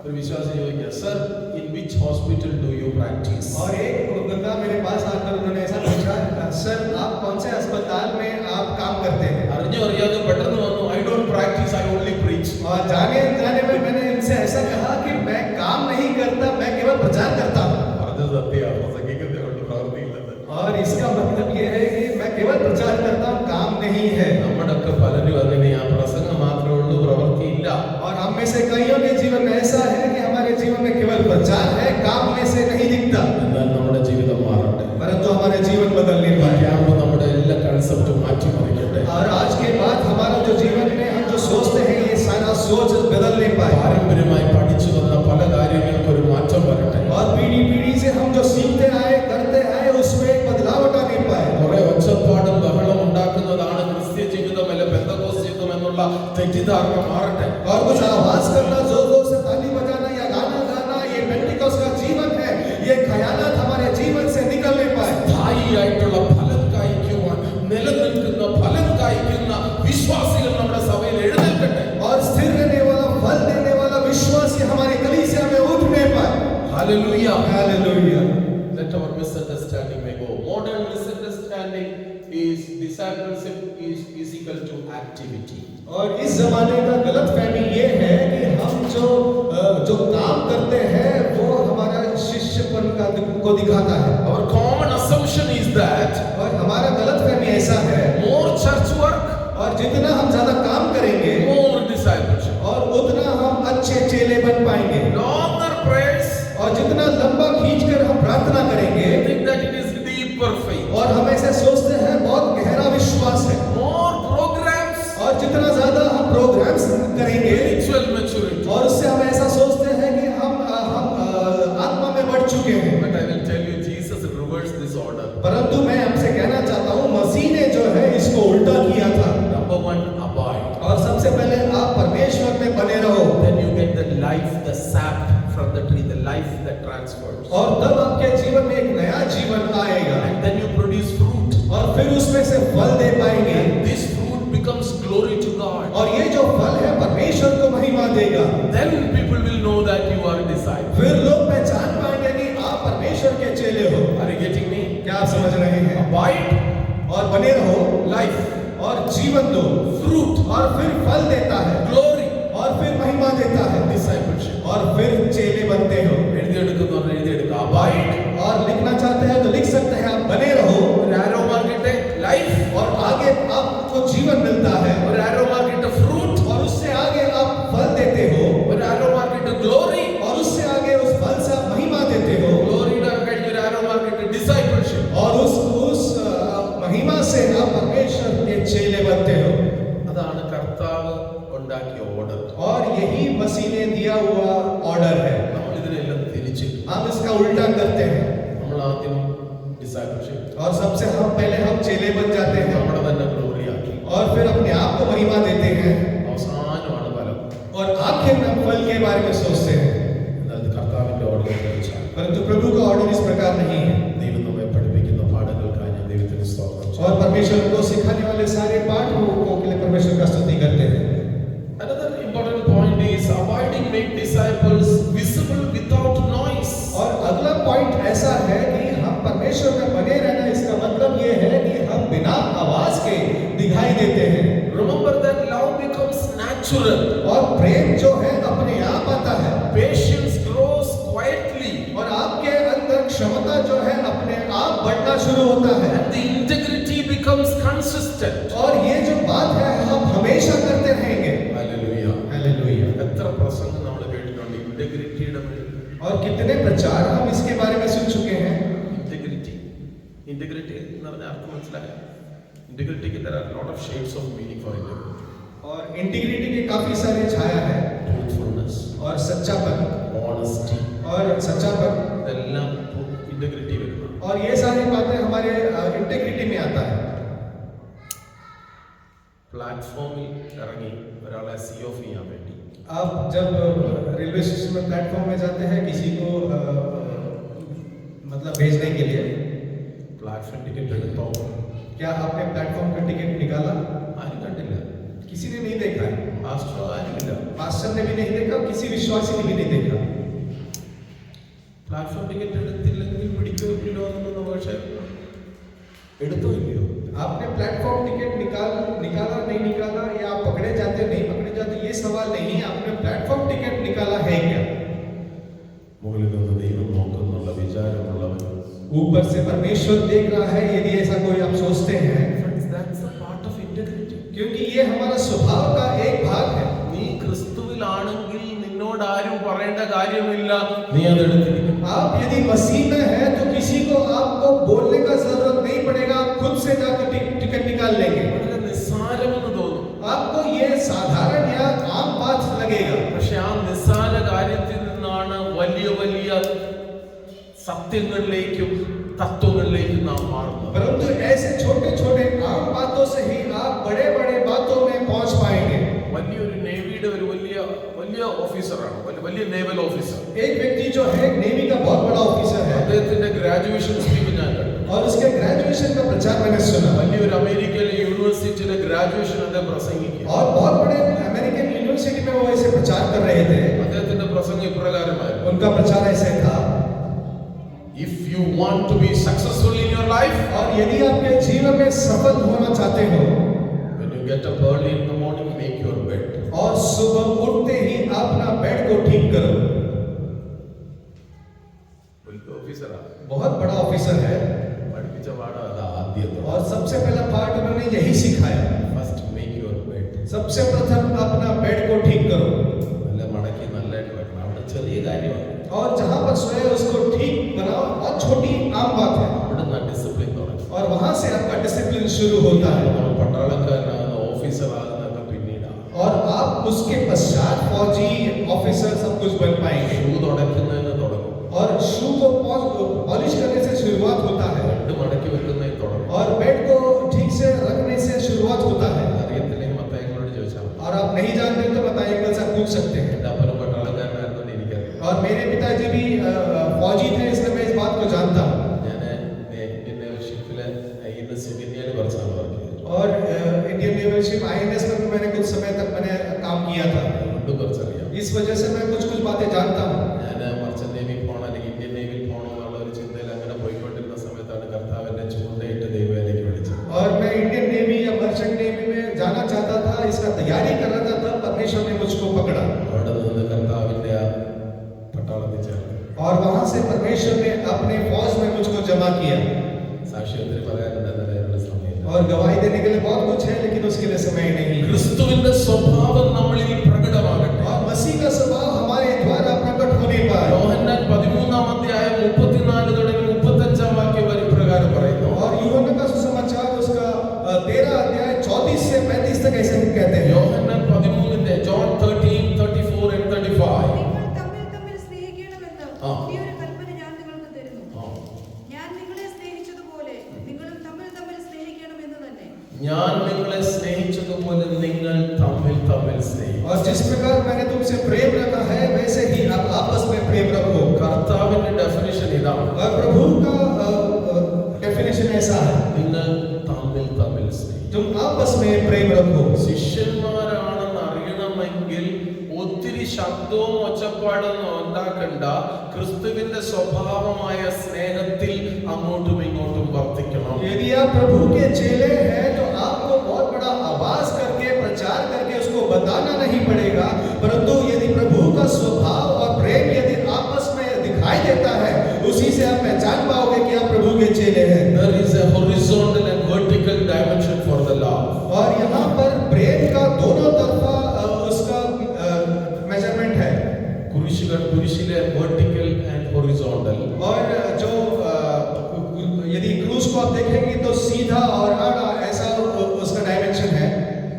ഒരു വിശ്വാസി ചോദിക്കുക, sir in which hospital do you practise? और एक बंदा मेरे पास आकर उन्होंने ऐसा पूछा, सर आप कौन से अस्पताल में आप काम करते हैं? അറിഞ്ഞോ അറിയാതെ പെട്ടെന്ന് വന്നു, I don't practice I only preach. और जाने जाने में मैंने इनसे ऐसा कहा कि मैं काम नहीं करता, मैं केवल प्रचार करता हूँ। പറഞ്ഞത് സത്യമാണ്, പ്രസംഗിക്കുന്നേ കൊണ്ട് പ്രവർത്തിയില്ലെന്ന്. और इसका मतलब ये है कि मैं केवल प्रचार करता हूँ, काम नहीं है। നമ്മുടെയൊക്കെ പലരും അങ്ങനെയാ, പ്രസംഗം മാത്രമേ ഉള്ളൂ പ്രവൃത്തിയില്ല. और हम में से कईयों के जीवन में ऐसा है कि हमारे जीवन में केवल प्रचार है, काम में से नहीं दिखता। എന്നാൽ നമ്മുടെ ജീവിതം മാറട്ടെ. परंतु हमारे जीवन बदलने ഈ पाए। ക്യാമ്പ് നമ്മുടെ എല്ലാ കൺസെപ്റ്റും മാറ്റിമറിക്കട്ടെ. और आज के बाद हमारा जो जीवन में हम जो सोचते हैं ये सारा सोच बदलने पाए। പാരമ്പര്യമായി പഠിച്ചു വന്ന പല കാര്യങ്ങൾക്കും ഒരു മാറ്റം വരട്ടെ. और पीढ़ी पीढ़ी से हम जो सीखते आए करते आए उसमें एक बदलाव आने पाए। കുറെ ഒച്ചപ്പാടും ബഹളം ഉണ്ടാക്കുന്നതാണ് ക്രിസ്ത്യ ജീവിതം അല്ലെ പെന്തക്കോസ്ത് ജീവിതം എന്നുള്ള തെറ്റിദ്ധാരണ മാറട്ടെ. और कुछ आवाज करना, जोर जोर से ताली बजाना या गाना गाना ये पेंटिकॉस्ट का जीवन है, ये खयानत हमारे जीवन से निकलने पाए। സ്ഥായിയായിട്ടുള്ള ഫലം കായ്ക്കുവാൻ നില കായ്ക്കുന്ന വിശ്വാസികൾ നമ്മുടെ സഭയിൽ എഴുന്നേൽക്കട്ടെ. और स्थिर रहने वाला, फल देने वाला विश्वासी हमारे कलीसिया में उठने पाए. Hallelujah. Hallelujah. Let our misunderstanding may go. Modern misunderstanding is discipleship is equal to activity. और इस जमाने का गलत फहमी ये है कि हम जो काम करते हैं वो हमारा शिष्यपन को दिखाता है. Our common assumption is that और हमारा गलत फहमी ऐसा है, more church work, और जितना हम ज्यादा काम करेंगे more discipleship. और उतना हम अच्छे चेले बन पाएंगे. Longer prayers, और जितना लंबा खींचकर हम प्रार्थना करेंगे I think that it is deeper faith. और हम ऐसे सोचते हैं बहुत गहरा विश्वास है. More programs, और जितना ज्यादा हम प्रोग्राम्स करेंगे spiritual maturity. और उससे हम ऐसा सोचते हैं कि हम आत्मा में बढ़ चुके हैं. But I will tell you, Jesus reversed this order. परंतु मैं हमसे कहना चाहता हूँ, मसीह ने जो है इसको उल्टा किया था. Number one, abide. और सबसे पहले आप परमेश्वर में बने रहो, Then you get the life, the sap from the tree, the life that transfers. और तब आपके जीवन में एक नया जीवन आएगा And then you produce fruit. और फिर उसमें से फल दे पाएंगे. And this fruit becomes glory to God. और ये जो फल है परमेश्वर को महिमा देगा. Then people will know that you are a disciple. फिर लोग पहचान पाएंगे कि आप परमेश्वर के चेले हो. Are you getting me? क्या आप समझ रहे हैं? Abide, और बने रहो, life, और जीवन दो, fruit, और फिर फल देता है, glory, और फिर महिमा देता है, discipleship. और फिर चेले बनते हो. എഴുതിയെടുക്കുന്നവർ എഴുതിയെടുക്കുക. Abide, और लिखना चाहते हैं तो लिख सकते हैं, आप बने रहो. ഒരു arrow mark ഇട്ടേ, life, और आगे आपको जीवन मिलता है, ഒരു arrow mark ഇട്ടേ, fruit, और उससे आगे आप फल देते हो, ഒരു arrow mark ഇട്ടേ, glory, और उससे आगे उस फल से आप महिमा देते हो, gloryയുടെ കഴിഞ്ഞ ഒരു arrow mark ഇട്ടേ, discipleship. और उस महिमा से आप परमेश्वर के चेले बनते हो. അതാണ് കർത്താവ് ഉണ്ടാക്കിയ ഓർഡർ. और यही मसीह ने दिया हुआ ऑर्डर है. നമ്മൾ ഇതിനെല്ലാം തിരിച്ച് हम इसका उल्टा करते हैं നമ്മൾ ആദ്യം discipleship, और सबसे हम पहले हम चेले बन जाते हैं നമ്മുടെ തന്നെ glory ആക്കി. और फिर अपने आप को महिमा देते हैं അവസാനമാണ് ഫലം. और आखिर में हम फल के बारे में सोचते हैं. എന്നാൽ കർത്താവിന്റെ ഓർഡർ വെച്ചാൽ परंतु प्रभु का ऑर्डर इस प्रकार नहीं है. ദൈവം നമ്മെ പഠിപ്പിക്കുന്ന പാഠങ്ങൾക്കായി ഞാൻ ദൈവത്തിന് സ്തോത്രം ചെയ്യുന്നു. और परमेश्वर को सिखाने वाले सारे पाठों के लिए परमेश्वर का स्तुति करते हैं. Another important point is abiding make disciples visible without noise. और अगला पॉइंट ऐसा है कि हम परमेश्वर में बने रहना, इसका मतलब ये है कि हम बिना आवाज के दिखाई देते हैं. Remember that love becomes natural. और प्रेम जो है अपने आप आता है. Patience grows quietly. और आपके अंदर क्षमता जो है अपने आप बढ़ना शुरू होता है. And the integrity becomes consistent. और ये जो बात है हम हमेशा करते रहेंगे. Hallelujah. हालेलुया. എത്ര പ്രസംഗം നമ്മൾ കേട്ടിട്ടുണ്ട് ഇന്റഗ്രിറ്റിയുടെ മേൽ. और कितने प्रचार हम इसके बारे में सुन चुके हैं. ഇന്റഗ്രിറ്റി എന്ന് പറഞ്ഞാൽ അർത്ഥം മനസ്സിലായോ? ഇന്റഗ്രിറ്റിക്ക് there are lot of shades of meaning for integrity. और इंटीग्रिटी के काफी सारे छाया है. Truthfulness, और सच्चापन, honesty, और सच्चापन, ഇതെല്ലാം ഇന്റഗ്രിറ്റി വരുന്നു. और ये सारी बातें हमारे इंटीग्रिटी में आता है. പ്ലാറ്റ്ഫോമിൽ ഇറങ്ങി ഒരാളെ സി ഓഫ് ചെയ്യാൻ വേണ്ടി आप जब रेलवे स्टेशन में प्लेटफॉर्म में जाते हैं किसी को मतलब भेजने के लिए, പ്ലാറ്റ്ഫോം ടിക്കറ്റ് എടുത്തോ? क्या आपने प्लेटफॉर्म का टिकट निकाला? ആരും കണ്ടില്ല. किसी ने नहीं देखा है. പാസ്റ്ററോ ആരുമില്ല. पास्टर ने भी नहीं देखा, किसी विश्वासी ने भी नहीं देखा. പ്ലാറ്റ്ഫോം ടിക്കറ്റ് എടുത്തില്ലെങ്കിൽ പിടിക്കില്ലോ എന്നുള്ള പക്ഷേ എടുത്തോ ഇല്ലയോ? आपने प्लेटफॉर्म टिकट निकाला नहीं निकाला, या आप पकड़े जाते नहीं पकड़े जाते, ये सवाल नहीं है. आपने प्लेटफॉर्म टिकट निकाला है क्या? മുകളിൽ നിന്ന് ദൈവം നോക്കുന്നുള്ള വിചാരമുള്ളവൻ. ऊपर से परमेश्वर देख रहा है, यदि ऐसा कोई आप सोचते हैं. Friends, that's a part of integrity. क्योंकि ये हमारा स्वभाव का एक भाग है. നീ ക്രിസ്തുവിലാണെങ്കിൽ നിന്നോട് ആരും പറയേണ്ട കാര്യമില്ല, നീ അത് എടുത്തിരിക്കും. आप यदि मसीह में है तो किसी को आपको बोलने का जरूरत नहीं पड़ेगा, आप खुद से जाकर टिकट निकाल लेंगे. വളരെ നിസ്സാരമെന്ന് തോന്നും. आपको ये साधारण या आम बात लगेगा, പക്ഷെ ആ നിസ്സാര കാര്യത്തിൽ നിന്നാണ് വലിയ വലിയ സത്യങ്ങളിലേക്കും തത്വങ്ങളിലേക്കും നാം മാറുന്നത്. परंतु ऐसे छोटे छोटे आम बातों से ही आप बड़े बड़े बातों में पहुंच पाएंगे. വലിയൊരു നേവിയുടെ ഒരു വലിയ ഓഫീസറാണ്, വലിയ നേവൽ ഓഫീസർ. एक व्यक्ति जो है नेवी का बहुत बड़ा ऑफिसर है, അദ്ദേഹത്തിന്റെ ഗ്രാജുവേഷൻ സ്പീച്ച് ഞാൻ കണ്ടു. और उसके ग्रेजुएशन का प्रचार मैंने सुना. വലിയൊരു അമേരിക്കയിലെ യൂണിവേഴ്സിറ്റിയിലെ ഗ്രാജുവേഷൻ അദ്ദേഹം പ്രസംഗിക്കുക. और बहुत बड़े अमेरिकन यूनिवर्सिटी में वो ऐसे प्रचार कर रहे थे. അദ്ദേഹത്തിന്റെ പ്രസംഗം ഇപ്രകാരമായിരുന്നു. उनका प्रचार ऐसे था, If you want to be successful in your life, और यदि आपके जीवन में सफल होना चाहते हो, when you get up early in the morning, make your bed. और सुबह उठते ही अपना बेड को ठीक करो. ഓഫീസറാ बहुत बड़ा ऑफिसर है, പഠിപ്പിച്ച പാഠം അതാ ആദ്യത്തെ. और सबसे पहला पार्ट उन्होंने यही सिखाया. First make your bed. सबसे प्रथम अपना बेड को ठीक करो, നല്ല മടക്കി നല്ലതായിട്ട് വെക്കണം. അവിടെ ചെറിയ കാര്യമാണ്. और जहां पर सोए उसको ठीक बनाओ. बहुत छोटी आम बात है, അവിടെ നിന്ന് ഡിസിപ്ലിൻ തുടങ്ങും. और वहां से आपका डिसिप्लिन शुरू होता है. നമ്മൾ പട്ടാളക്കാരനാകുന്ന ഓഫീസറാകുന്നതൊക്കെ പിന്നീടാണ്. और आप उसके पश्चात फौजी ऑफिसर सब कुछ बन पाएंगे. ഷൂ തുടയ്ക്കുന്നതിന് തുടങ്ങും. और शू को पॉलिश करने से शुरुआत होता है, ബെഡ് മടക്കി വെക്കുന്നതിന് തുടങ്ങും. और बेड को ठीक से रखने से शुरुआत होता है. അറിയത്തില്ലെങ്കിൽ മത്തായിയോട് ചോദിച്ചാൽ മതി. और आप नहीं जानते तो बताइए, कल से पूछ सकते हैं. എൻ്റെ അപ്പനും പട്ടാളക്കാരനായിരുന്നു എനിക്കറിയാം. और मेरे पिताजी भी फौजी थे, इसलिए मैं इस बात को जानता हूँ. ഞാൻ ഇന്ത്യൻ നേവൽഷിപ്പിലെ സുകന്യയിൽ കുറച്ച് നാൾ വർക്ക് ചെയ്തു. और इंडियन नेवलशिप INS में भी मैंने कुछ समय तक मैंने काम किया था. അതുകൊണ്ട് കുറച്ചറിയാം. इस वजह से मैं कुछ बातें जानता हूँ. ഞാൻ മർച്ചന്റ് നേവി പോകണം അല്ലെങ്കിൽ ഇന്ത്യൻ നേവിയിൽ പോകണം എന്നുള്ള ഒരു ചിന്തയിൽ അങ്ങനെ പോയിക്കൊണ്ടിരുന്ന സമയത്താണ് കർത്താവ് എന്നെ ചൂണ്ടയിട്ട് ദൈവവേലയ്ക്ക് വിളിച്ചത്. और मैं इंडियन नेवी या मर्चेंट नेवी में जाना चाहता था, इसका तैयारी कर रहा था, तब परमेश्वर ने मुझको पकड़ा. അവിടെ നിന്ന് കർത്താവിന്റെ ആ പട്ടാളത്തിൽ ചേർന്നു. और वहां से परमेश्वर ने अपने फौज में मुझको जमा किया. സാക്ഷി ഒത്തിരി പറയാനുണ്ട്, എന്നതിനുള്ള സമയം. और गवाही देने के लिए बहुत कुछ है, लेकिन उसके लिए समय नहीं. ക്രിസ്തുവിന്റെ സ്വഭാവം നമ്മളിൽ പ്രകടമാകട്ടെ. और मसीह का स्वभाव हमारे द्वारा प्रकट होने पाए. യോഹന്നാൻ 13-ാം അധ്യായം 34 തുടങ്ങി 35-ാം വാക്യം വരെ പ്രകാരം പറയുന്നു. और यूहन्ना का सुसमाचार उसका 13 अध्याय 34 से 35 तक ऐसे कहते हैं. യോഹന്നാൻ 13-ന്റെ John 13:34 and 35. നിങ്ങൾ തമ്മിൽ തമ്മിൽ സ്നേഹിക്കണമെന്ന് ആ. പുതിയൊരു കൽപ്പന ഞാൻ നിങ്ങൾക്ക് തരുന്നു. ആ. ഞാൻ നിങ്ങളെ സ്നേഹിച്ചതുപോലെ നിങ്ങളും തമ്മിൽ തമ്മിൽ സ്നേഹിക്കണമെന്ന് തന്നെ. ഞാൻ നിങ്ങളെ സ്നേഹിച്ചതുപോലെ നിങ്ങൾ തമ്മിൽ തമ്മിൽ സ്നേഹിക്കും. और जिस प्रकार मैंने तुमसे प्रेम रखा है, वैसे ही आप आपस में प्रेम रखो. കർത്താവിന്റെ ഡെഫിനിഷൻ ഇതാണ്. और प्रभु का डेफिनेशन ऐसा है, നിങ്ങൾ തമ്മിൽ തമ്മിൽ സ്നേഹിക്കും. तुम आपस में प्रेम रखो. ശിഷ്യന്മാരാണെന്ന് അറിയണമെങ്കിൽ ഒത്തിരി ശബ്ദവും ഒച്ചപ്പാടൊന്നും ഉണ്ടാക്കണ്ട. ക്രിസ്തുവിന്റെ സ്വഭാവമായ സ്നേഹത്തിൽ അങ്ങോട്ടും ഇങ്ങോട്ടും വർത്തിക്കണം. यदि आप प्रभु के चेले हैं, तो आपको बहुत बड़ा आवाज करके प्रचार करके उसको बताना नहीं पड़ेगा, परंतु यदि प्रभु का स्वभाव और प्रेम यदि आपस में दिखाई देता है, उसी से आप पहचान पाओगे कि आप प्रभु के चेले हैं. There is a horizontal and vertical dimension for the love. और यहाँ पर प्रेम का दोनों तरफा उसका मेजरमेंट है. കുരിശിലെ vertical and horizontal. और जो यदि क्रूज को आप देखेंगे तो सीधा और आड़ा ऐसा उसका डायमेंशन है.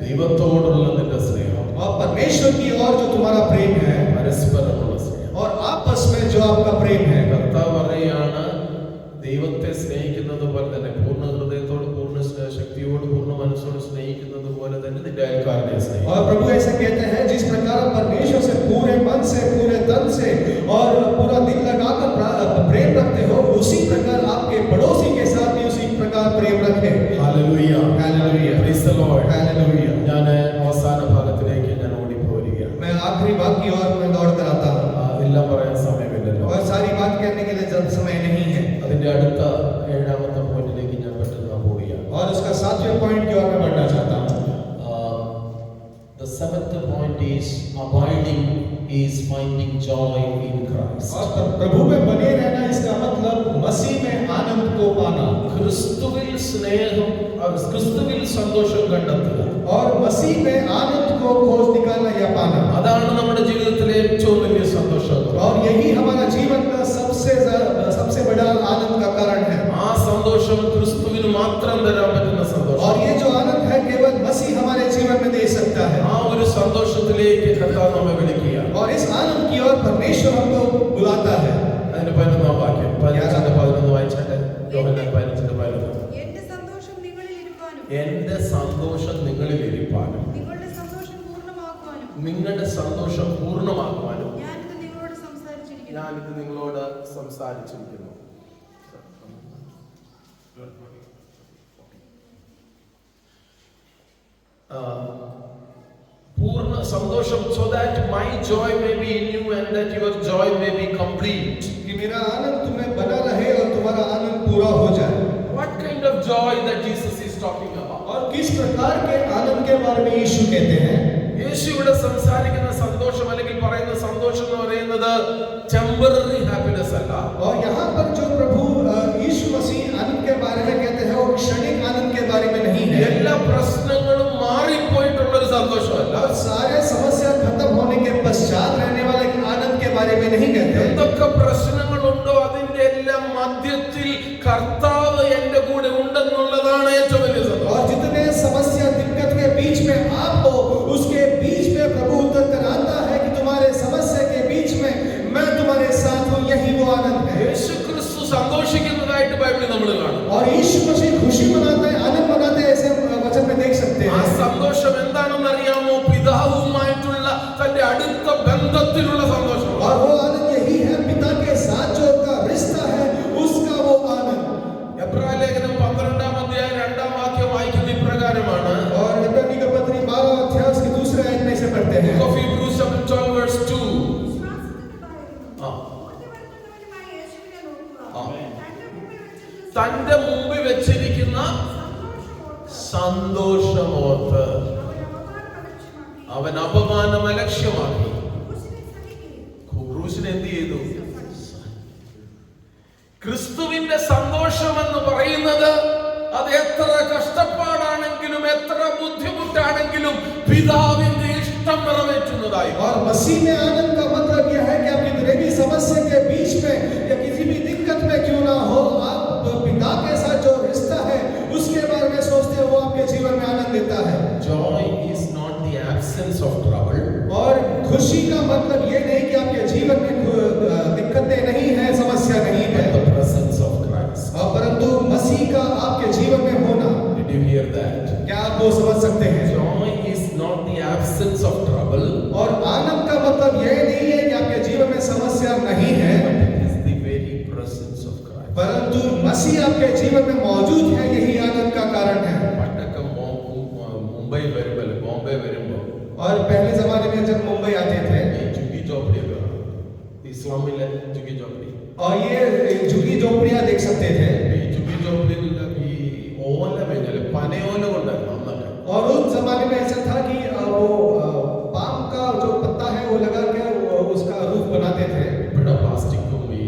ദൈവത്തോടുള്ള നിന്റെ സ്നേഹം, और परमेश्वर की ओर जो तुम्हारा प्रेम है, പരസ്പരമുള്ള സ്നേഹം. और आपस में जो आपका प्रेम है. കർത്താവ് പറയുകയാണ്, ദൈവത്തെ സ്നേഹിക്കുന്നത് പോലെ തന്നെ പൂർണ്ണ ഹൃദയത്തോട്, പൂർണ്ണ ശക്തിയോട്, പൂർണ്ണ മനസ്സോട് സ്നേഹിക്കുന്നത് പോലെ തന്നെ നിന്റെ അയൽക്കാരനെ സ്നേഹിക്കും. और प्रभु ऐसे कहते हैं, जिस प्रकार आप परमेश्वर से पूरे मन से, पूरे तन से और पूरा दिल लगाकर प्रेम रखते हो, उसी प्रकार आपके पड़ोसी के साथ भी उसी प्रकार प्रेम रखें. Hallelujah. Hallelujah. Praise the Lord. Hallelujah. ഞാൻ അവസാന ഭാഗത്തിലേക്ക് ഞാൻ ഓടിപ്പോരുകയാണ്. मैं आखिरी बात की ओर मैं दौड़ कर आता हूँ. എല്ലാം പറയാൻ സമയമില്ലല്ലോ. और सारी बात कहने के लिए जब समय नहीं है. അതിന്റെ അടുത്ത 7-ാമത്തെ പോയിന്റിലേക്ക് ഞാൻ പെട്ടെന്ന് പോവുകയാണ്. और उसका 7वें पॉइंट की ओर मैं बढ़ना चाहता हूँ. The 7th point is abiding is finding joy in Christ. और प्रभु में बने रहना, इसका मतलब मसीह में आनंद को पाना. ക്രിസ്തുവിൽ സ്നേഹം, ക്രിസ്തുവിൽ സന്തോഷം കണ്ടെത്തുക. और मसीह में आनंद को खोज निकालना या पाना. അതാണ് നമ്മുടെ ജീവിതത്തിലെ ഏറ്റവും വലിയ സന്തോഷം. और यही हमारा जीवन का सबसे बड़ा आनंद का कारण है. ആ സന്തോഷം ക്രിസ്തുവിന് മാത്രം തരാൻ പറ്റുന്ന സന്തോഷം. और ये जो आनंद है, केवल मसीह हमारे जीवन में दे सकता है. ആ ഒരു സന്തോഷത്തിലേക്ക് കർത്താവ് നമ്മെ വിളിക്കുക. और इस आनंद की ओर परमेश्वर हमको बुलाता है. അതിന്റെ 11-ാം വാക്യം 15-11 വായിച്ചാട്ടെ. യോഹന്നാൻ 15-11. എന്റെ സന്തോഷം നിങ്ങളിൽ ഇരുപ്പാനും എന്റെ സന്തോഷം നിങ്ങളിൽ ഇരിപ്പാനും നിങ്ങളുടെ സന്തോഷം പൂർണ്ണമാക്കുവാനും നിങ്ങളുടെ സന്തോഷം പൂർണ്ണമാക്കുവാനും ഞാനിത് നിങ്ങളോട് സംസാരിച്ചിരിക്കുന്നു. ഞാനിത് നിങ്ങളോട് സംസാരിച്ചിരിക്കുന്നു. പൂർണ്ണ സന്തോഷം, so that my joy may be in you and that your joy may be complete. कि मेरा आनंद तुम्हें बना रहे और तुम्हारा आनंद पूरा हो जाए. What kind of joy that Jesus is talking about? और किस प्रकार के आनंद के बारे में यीशु कहते हैं? യേശു ഇവിടെ സംസാരിക്കുന്ന സന്തോഷം അല്ലെങ്കിൽ പറയുന്ന സന്തോഷം എന്ന് പറയുന്നത് ടെമ്പററി ഹാപ്പിനെസ് അല്ല. और यहाँ पर जो प्रभु यीशु मसीह आनंद के बारे में कहते हैं वो क्षणिक आनंद के बारे में नहीं है. എല്ലാ പ്രശ്നങ്ങളും മാറിപ്പോയിട്ടുള്ള ഒരു സന്തോഷമല്ല. और सारे समस्या खत्म होने के पश्चात रहने वाले आनंद के बारे में नहीं कहते. എന്തൊക്കെ പ്രശ്നങ്ങളുണ്ടോ അതിന്റെ എല്ലാം മധ്യത്തിൽ കർത്താവ് എന്റെ കൂടെ ഉണ്ടെന്നുള്ളതാണ് ഏറ്റവും വലിയ സന്തോഷം. और जितने समस्या दिक्कत के बीच में आप हो उसके बीच में प्रभु उतर कर आता है कि तुम्हारे समस्या के बीच में मैं तुम्हारे साथ हूँ. यही वो आनंद है. യേശു ക്രിസ്തു സന്തോഷിക്കുന്നതായിട്ട് ബൈബിളിൽ നമ്മൾ കാണും. और यीशु मसीह खुशी मनाते हैं, आनंद मनाते हैं, ऐसे वचन में देख सकते ആ हैं. സന്തോഷം എന്താണെന്ന് അറിയാമോ? പിതാവുമായിട്ടുള്ള തന്റെ അടുത്ത ബന്ധത്തിലുള്ള സന്തോഷം. और वो आनंद यही है पिता के साथ जो उनका रिश्ता है उसका वो आनंद. എബ്രായ ലേഖനം 12-ാം അധ്യായം 2-ാം വാക്യം വായിക്കുന്ന ഇപ്രകാരമാണ്. और इब्रानी का पत्री 12 अध्याय उसके दूसरे आयत में से पढ़ते हैं. Book of Hebrews chapter 12 verse 2. ആ. ആ. തന്റെ മുമ്പിൽ വെച്ചിരിക്കുന്ന സന്തോഷമോർത്ത് അവൻ അപമാനം അലക്ഷ്യമാക്കി ക്രൂശിനെ എന്ത് ചെയ്തു? ക്രിസ്തുവിന്റെ സന്തോഷം എന്ന് പറയുന്നത് അത് എത്ര കഷ്ടപ്പാടാണെങ്കിലും എത്ര ബുദ്ധിമുട്ടാണെങ്കിലും പിതാവിന്റെ ഇഷ്ടം നിറവേറ്റുന്നതായി. और मसीह में आनंद का मतलब यह है कि आप कितने भी समस्या के बीच में या किसी भी दिक्कत में क्यों ना हो, आप पिता के साथ जो रिश्ता है उसके बारे में सोचते हो वो आपके जीवन में आनंद देता है. Joy is not the absence of trouble. और खुशी का मतलब ये नहीं कि आपके जीवन में दिक्कतें नहीं है, समस्या नहीं है, The presence of Christ. और परंतु मसीह का आपके जीवन में होना. Did you hear that? क्या आप वो समझ सकते हैं? Joy is not the absence of trouble. और आनंद का मतलब ये नहीं है कि आपके जीवन में समस्या नहीं है, It is the very presence of Christ. परंतु मसीह आपके जीवन में मौजूद है. यही आनंद का कारण है. പണ്ടൊക്കെ മുംബൈ വരുമ്പോൾ ബോംബെ വരുമ്പോൾ और पहले जमाने में जब मुंबई आते थे ഈ ചുഗി ചോപ്പടിയൊക്കെ ഇസ്ലാമിലെ ചുഗി ചോപ്പടി, और ये झुग्गी झोपड़ियां देख सकते थे. ഈ ചുഗി ചോപ്പടിയിൽ ഈ ഓല മേഞ്ഞാല് പനയോല കൊണ്ടായിരുന്നു അന്നൊക്കെ. और उस जमाने में ऐसा था कि वो पाम का जो पत्ता है वो लगा के उसका रूफ बनाते थे. ഇവിടെ പ്ലാസ്റ്റിക്കും ഈ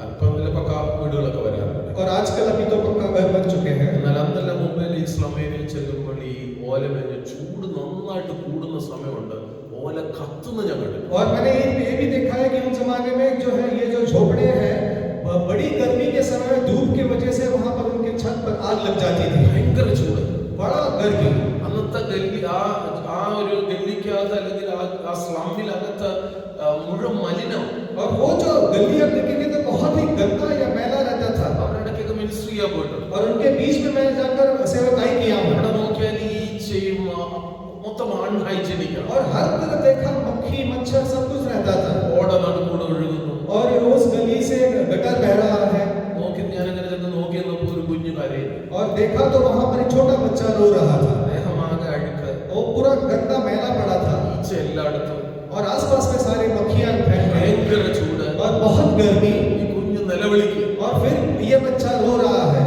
അല്പത്തിലൊക്കെ വീടുകളൊക്കെ വരാറുണ്ട്. और आजकल अभी तो पक्का घर बन चुके हैं. എന്നാൽ അന്നല്ല മുംബൈയിൽ ഇസ്ലാമേരിയിൽ ചെല്ലുമ്പോൾ ഈ ഓല മേഞ്ഞ ചൂട് നന്നായിട്ട് കൂടുന്ന സമയമുണ്ട്. ഓല കത്തുന്ന ഞാൻ കണ്ടിട്ടുണ്ട്. और मैंने ये भी देखा है कि उस जमाने में जो है ये जो झोपड़े हैं बड़ी गर्मी के समय में धूप की वजह से वहां पर उनके छत पर आग लग जाती थी. ഭയങ്കര ചൂട്. बड़ा गर्मी. അന്നത്തെ ഗല്ലി ആ ഒരു ഗല്ലിക്കകത്ത് അല്ലെങ്കിൽ ആ സ്ലമ്മിലകത്ത് മുഴുവൻ മലിനം. और वो जो गली आप देखेंगे तो बहुत ही गंदा या मैला रहता था. അവരിടയ്ക്കൊക്കെ മിനിസ്റ്റർ ചെയ്യാൻ പോയിട്ടുണ്ട്. और उनके बीच में मैंने जाकर सेवकाई किया हूं. അവിടെ നോക്കിയാൽ ഈച്ചയും മൊത്തം അൺഹൈജീനിക്കാണ്. और हर तरफ देखा मक्खी मच्छर सब कुछ रहता था. ഓട നടുക്കൂടെ ഒഴുകുന്നു. और उस गली से गटर बह रहा है. നോക്കി ഞാനങ്ങനെ ചെന്ന് നോക്കിയപ്പോൾ ഒരു കുഞ്ഞു കരയുന്നു. और देखा तो वहां पर एक छोटा बच्चा रो रहा था. ദേഹമാകെ അഴുക്ക്, वो पूरा गंदा मैला पड़ा था. ഈച്ച എല്ലായിടത്തും, और आसपास में सारी मक्खियां फैल गई ഭയങ്കര ചൂട്. और बहुत गर्मी. ഈ കുഞ്ഞു നിലവിളിക്കും. और फिर ये बच्चा रो रहा है.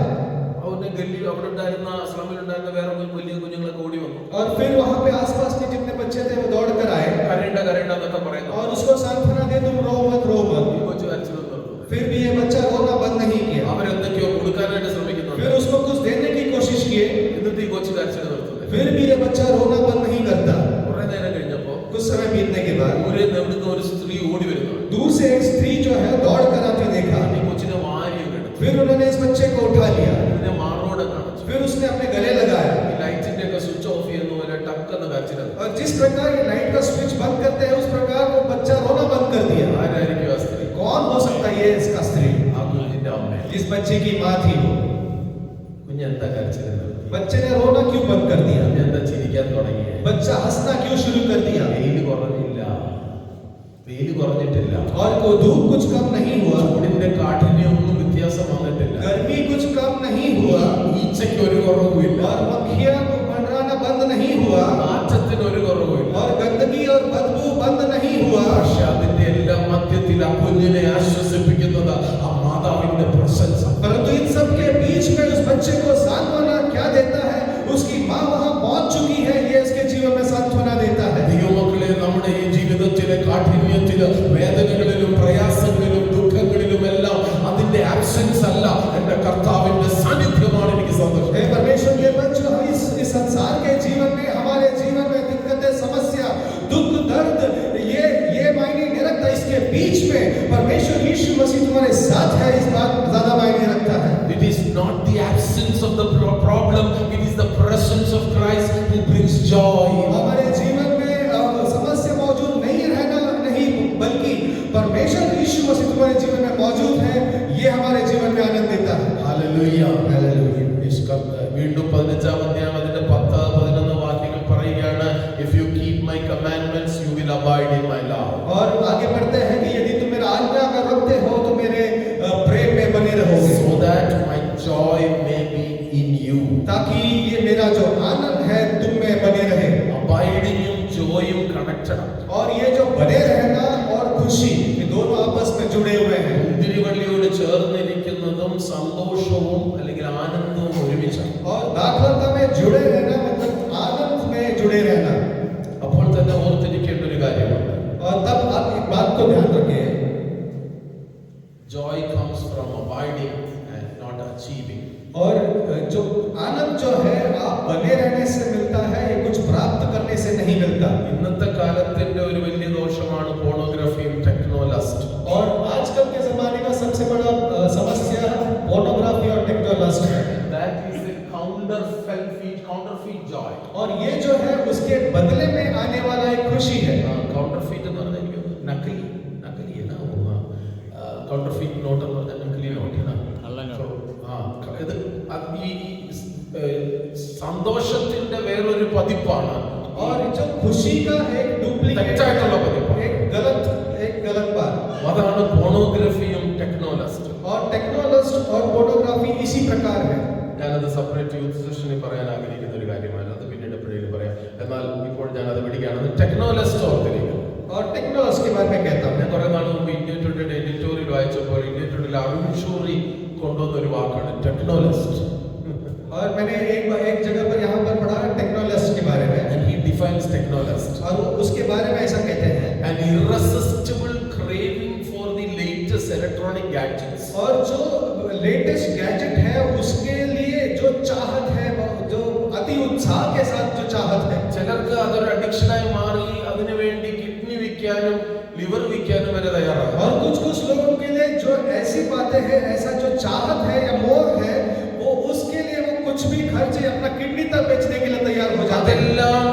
അവന്റെ ഗല്ലി അവിടെ ഉണ്ടായിരുന്ന സ്ലമ്മിലുണ്ടായിരുന്ന വേറെ വലിയ കുഞ്ഞുങ്ങളൊക്കെ ഓടി വന്നു. और फिर वहां पे आसपास के जितने बच्चे थे वो दौड़ कर आए കരയണ്ട കരയണ്ട എന്നൊക്കെ പറയുന്നു. और उसको सांत्वना दे तुम रो मत रो ഈ मत. കൊച്ചു കരച്ചിൽ നിർത്തുന്നു. फिर भी ये बच्चा रोना बंद नहीं किया. അവരെന്തൊക്കെയോ കൊടുക്കാനായിട്ട് ശ്രമിക്കുന്നുണ്ട്. फिर उसको कुछ देने की कोशिश किए. എന്നിട്ട് ഈ കൊച്ചു കരച്ചിൽ നിർത്തുന്നത്. फिर भी ये बच्चा रोना बंद नहीं करता. കുറെ നേരം കഴിഞ്ഞപ്പോ कुछ समय बीतने के बाद എവിടുന്ന് ഒരു സ്ത്രീ ഓടി വരുന്നു. दूर से एक स्त्री जो है दौड़ कर आती देखा. ഈ കൊച്ചിനെ വാരിയൊക്കെ എടുത്തു. फिर उन्होंने इस बच्चे को उठा लिया. ഇതിനെ മാറോടെ കാണിച്ചു. फिर उसने अपने गले लगाया. ഈ ലൈറ്റിന്റെ ഒക്കെ സ്വിച്ച് ഓഫ് ചെയ്യുന്ന പോലെ ടക്കെന്ന് കരച്ചിൽ. और जिस प्रकार ये लाइट का स्विच बंद करते हैं उस प्रकार वो बच्चा रोना बंद कर दिया. ആരായിരിക്കും ആ സ്ത്രീ? कौन हो सकता है ये इसका स्त्री? ആ കുഞ്ഞിന്റെ അമ്മ. जिस बच्चे की माँ थी वो. കുഞ്ഞെന്താ കരച്ചിൽ? बच्चे ने रोना क्यों बंद कर दिया? കുഞ്ഞെന്താ ചിരിക്കാൻ തുടങ്ങി? बच्चा हंसना क्यों शुरू कर दिया? വെയിൽ കുറഞ്ഞില്ല, വെയിൽ കുറഞ്ഞിട്ടില്ല, और को धूप कुछ कम नहीं हुआ, ചൂടിന്റെ കാഠിന്യമൊന്നും വ്യത്യാസം വന്നിട്ടില്ല, गर्मी कुछ कम नहीं हुआ, ഈച്ചയ്ക്ക് ഒരു കുറവുമില്ല, और मक्खियां मंडराना बंद नहीं हुआ, joy. हमारे जीवन में समस्या मौजूद नहीं रहना नहीं, बल्कि परमेश्वर यीशु मसीह तुम्हारे जीवन में मौजूद है, ये हमारे जीवन में आनंद देता है। Hallelujah. Hallelujah. വീണ്ടും 15-ാം അധ്യായം അതിന്റെ 10-11 വാക്യങ്ങൾ പറയുകയാണ്, if you keep my commandments you will abide in my love. और आगे बढ़ते हैं कि यदि तुम मेरा आज्ञा अगर रखते हो तो मेरे प्रेम में बने रहोगे, So that my joy may be in you. ताकि ये मेरा जो आनंद है तुम में बने रहे। Abiding-ഉം joy-ഉം connected ആണ്. और ये जो बने रहना और खुशी, ये दोनों आपस में जुड़े हुए हैं। മുന്തിരിവള്ളിയോട് ചേർന്നിരിക്കുന്നതും സന്തോഷവും അല്ലെങ്കിൽ ആനന്ദവും ഒരുമിച്ചാണ്. और दाखलता में जुड़े रहना मतलब आनंद में जुड़े रहना। അപ്പോൾ തന്നെ ഓർത്തിരിക്കേണ്ട ഒരു കാര്യമുണ്ട്. और तब आप एक बात को ध्यान रखें, Joy comes from abiding and not achieving. और जो आनंद जो है आप बने रहने से मिलता है, ये कुछ प्राप्त करने से नहीं मिलता। ഇന്നത്തെ കാലത്തിന്റെ ഒരു വലിയ ദോഷമാണ് പോർണോഗ്രഫിയും ടെക്നോലസ്റ്റ്. और आजकल के जमाने का सबसे बड़ा समस्या पोर्नोग्राफी और टेक्नोलस्ट है। That is a counterfeit joy. और ये जो है उसके बदले में आने वाला एक खुशी है। കൗണ്ടർഫീറ്റ് എന്ന് പറഞ്ഞാൽ എനിക്ക് നക്കലി കൗണ്ടർഫീറ്റ് നോട്ട് എന്ന് പറഞ്ഞാൽ നക്കലി നോട്ടിനാണ്. ഇത് ഈ സന്തോഷത്തിന്റെ വേറൊരു പതിപ്പാണ്. और जो खुशी का एक डुप्लीकेट, തെറ്റായിട്ടുള്ള പതിപ്പാണ്. एक गलत बात। അതാണ് പോർണോഗ്രഫിയും ടെക്നോലസ്റ്റും. और टेक्नोलस्ट और फोटोग्राफी इसी प्रकार है। ഞാനത് സെപ്പറേറ്റ് യൂത്ത് സെഷനിൽ പറയാൻ ആഗ്രഹിക്കുന്ന ഒരു കാര്യമാണ്, അത് പിന്നീട് എപ്പോഴേലും പറയാം. എന്നാൽ ഇപ്പോൾ ഞാനത് പിടിക്കുകയാണ്. ടെക്നോലസ്റ്റ് ഓർത്തിരിക്കും. और टेक्नोलॉजी के बारे में कहता हूँ। ഞാൻ കുറെ നാൾ മുമ്പ് ഇന്ത്യൻ ടുഡേയുടെ എഡിറ്റോറിയൽ വായിച്ചപ്പോൾ ഇന്ത്യൻ ടുഡേയിൽ അരുൺ ഷൂറി കൊണ്ടുവന്ന ഒരു വാക്കാണ് ടെക്നോലസ്റ്റ്. और मैंने एक जगह पर यहाँ पर पढ़ा टेक्नोलॉजी के बारे में, And he defines technologist. और वो उसके बारे में ऐसा कहते हैं, An irresistible craving for the latest electronic gadgets. और जो लेटेस्ट गैजेट है उसके लिए जो चाहत है, जो अति उत्साह के साथ जो चाहत है, ചിലർക്ക് അതൊരു അഡിക്ഷനായി മാറി അതിനുവേണ്ടി കിഡ്നി വിൽക്കാനും ലിവർ വിൽക്കാനും വരെ തയ്യാറാണ്. और कुछ लोगों के लिए जो ऐसी बातें हैं, ऐसा जो चाहत है या मोह है, वो उसके लिए वो कुछ भी खर्च या अपना किडनी तक बेचने के लिए तैयार हो जाते हैं। അതെല്ലാം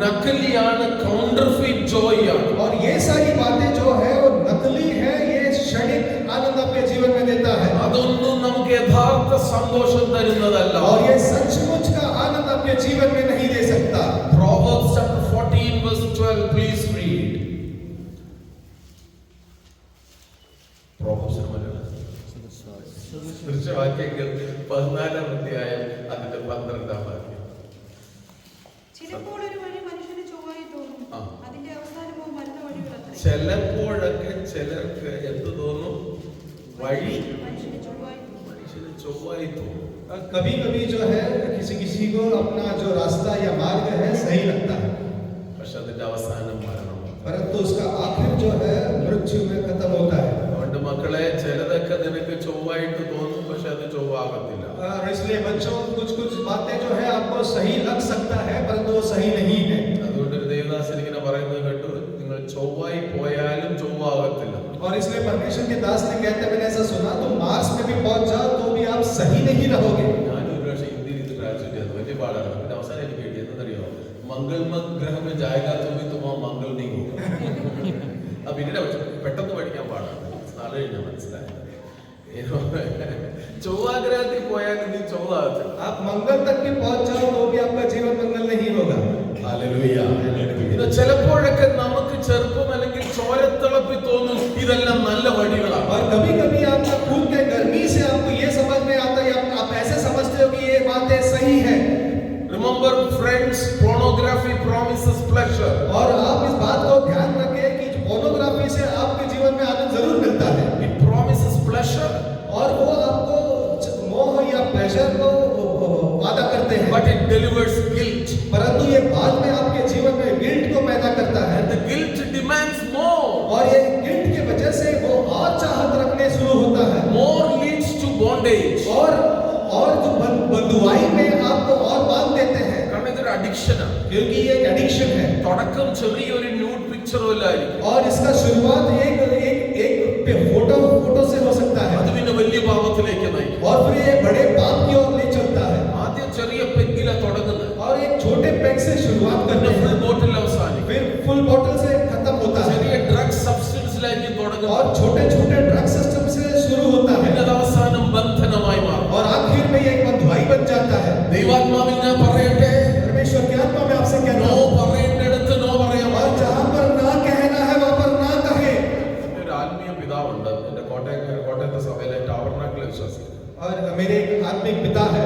നക്കലിയാണ്, counterfeit joy ആണ്. और ये सारी बातें जो है वो नकली है, ये क्षणिक आनंद आपके जीवन में देता है, അതൊന്നും നമുക്ക് യഥാർത്ഥ സന്തോഷം തരുന്നതല്ല. और ये सचमुच का आनंद आपके जीवन में नहीं दे सकता। Proverbs chapter 14 verse 12, please read. Proverbs വാക്യങ്ങൾ 14-ാം അധ്യായം അതിന്റെ 12-ാം വാക്യം. ചിലപ്പോൾ ഒരു വഴി മനുഷ്യന് ചൊവ്വായി തോന്നും, ആ. അതിന്റെ അവസാനമോ മരണ വഴികളത്രേ. ചിലപ്പോഴൊക്കെ ചിലർക്ക് എന്ത് തോന്നും? വഴി മനുഷ്യന് ചൊവ്വായി തോന്നും. മനുഷ്യന് ചൊവ്വായി തോന്നും. कभी कभी जो है किसी को अपना जो रास्ता या मार्ग है सही लगता है, പക്ഷെ അതിന്റെ അവസാനം മരണമാണ്. परंतु उसका आखिर जो है मृत्यु में खत्म होता है। അതുകൊണ്ട് മക്കളെ, ചിലതൊക്കെ നിനക്ക് ചൊവ്വായിട്ട് തോന്നും, പക്ഷെ അത് ചൊവ്വാകത്തില്ല. और इसलिए बच्चों कुछ बातें जो है आपको सही लग सकता है, परंतु वो सही नहीं है। അതുകൊണ്ട് ഒരു ദേവദാസൻ ഇങ്ങനെ പറയുന്നത് കേട്ടു, നിങ്ങൾ ചൊവ്വായി പോയാലും ചൊവ്വാകത്തില്ല. और इसलिए परमेश्वर के दास ने कहते, मैंने ऐसा सुना, तुम मार्स में भी पहुंच जाओ तो भी आप सही नहीं रहोगे। ഞാനും ഒരു പ്രാവശ്യം ഇന്ത്യയിൽ ഇത് ട്രാൻസ്ലേറ്റ് ചെയ്തു, വലിയ പാടാണ്. പിന്നെ അവസാനം എനിക്ക് കിട്ടി എന്നറിയോ, मंगल में ग्रह में जाएगा तो भी तुम मंगल नहीं होगा. अब പിന്നീട് പെട്ടെന്ന് പഠിക്കാൻ പാടാണ്, നാളെ കഴിഞ്ഞാൽ മനസ്സിലായത്. ചൊവ്വാഗ്രഹത്തിൽ പോയാൽ നീ ചൊവ്വാകത്തില്ല. आप मंगल तक भी पहुंच जाओ तो भी आपका जीवन मंगल नहीं होगा। ഹല്ലേലൂയ. ഇത് ചിലപ്പോഴൊക്കെ നമുക്ക് ചെറുപ്പം അല്ലെങ്കിൽ ചോരത്തിളപ്പി തോന്നും ഇതെല്ലാം നല്ല വഴികളാണ്. और कभी कभी आपका खून के गर्मी से आपको ये समझ में आता है, आप ऐसे समझते हो कि ये बातें सही है। Remember friends, pornography promises pleasure. और आप इस बात को ध्यान रखें कि पोर्नोग्राफी से आपके जीवन में आनंद जरूर मिलता है, It promises pleasure, और वो आपको मोह या प्लेजर को वादा करते हैं, but it delivers guilt. परंतु ये बाद में आपके जीवन में गिल्ट को पैदा करता है, And the guilt demands more. और ये गिल्ट की वजह से वो और चाहत रखने शुरू होता है, More leads to bondage. और जो बंधुआई में आपको और बांध देते हैं, കാരണം ഇതൊരു അഡിക്ഷൻ ആണ്. क्योंकि ये एक एडिक्शन है। തുടക്കം ചെറിയൊരു ന്യൂഡ് പിക്ചർ പോലായിരിക്കും, और इसका शुरुआत एक फोटो से हो सकता है, അത് പിന്നെ വലിയ പാപത്തിലേക്ക് നയിക്കും. और फिर ये बड़े पाप की ओर ले चलता है। ആദ്യം ചെറിയ പെഗ്ഗില തുടങ്ങുന്നത്, और एक छोटे पैक से शुरुआत करते ഫുൾ हैं, ബോട്ടിൽ അവസാനിക്കും. फिर फुल बोतल से खत्म होता है ചെറിയ ഡ്രഗ് സബ്സ്റ്റൻസിലേക്ക് തുടങ്ങും. और छोटे छोटे ड्रग सिस्टम से शुरू होता है പിന്നെ അത് അവസാനം ബന്ധനമായി മാറും. और आखिर में ये एक बंधुआई बन जाता है। ദൈവാത്മാവിൽ ഞാൻ പറയട്ടെ, परमेश्वर की आत्मा में आपसे कहता നോ हूं, പറയേണ്ടിടത്ത് നോ പറയാൻ और जहां पर ना कहना है वहां पर ना कहे। ഒരു ആത്മീയ പിതാവുണ്ട് എന്റെ കോട്ടയത്തെ സഭയിലെ ടാബർനാക്കിലെ വിശ്വാസികൾ. और मेरे एक आत्मिक पिता है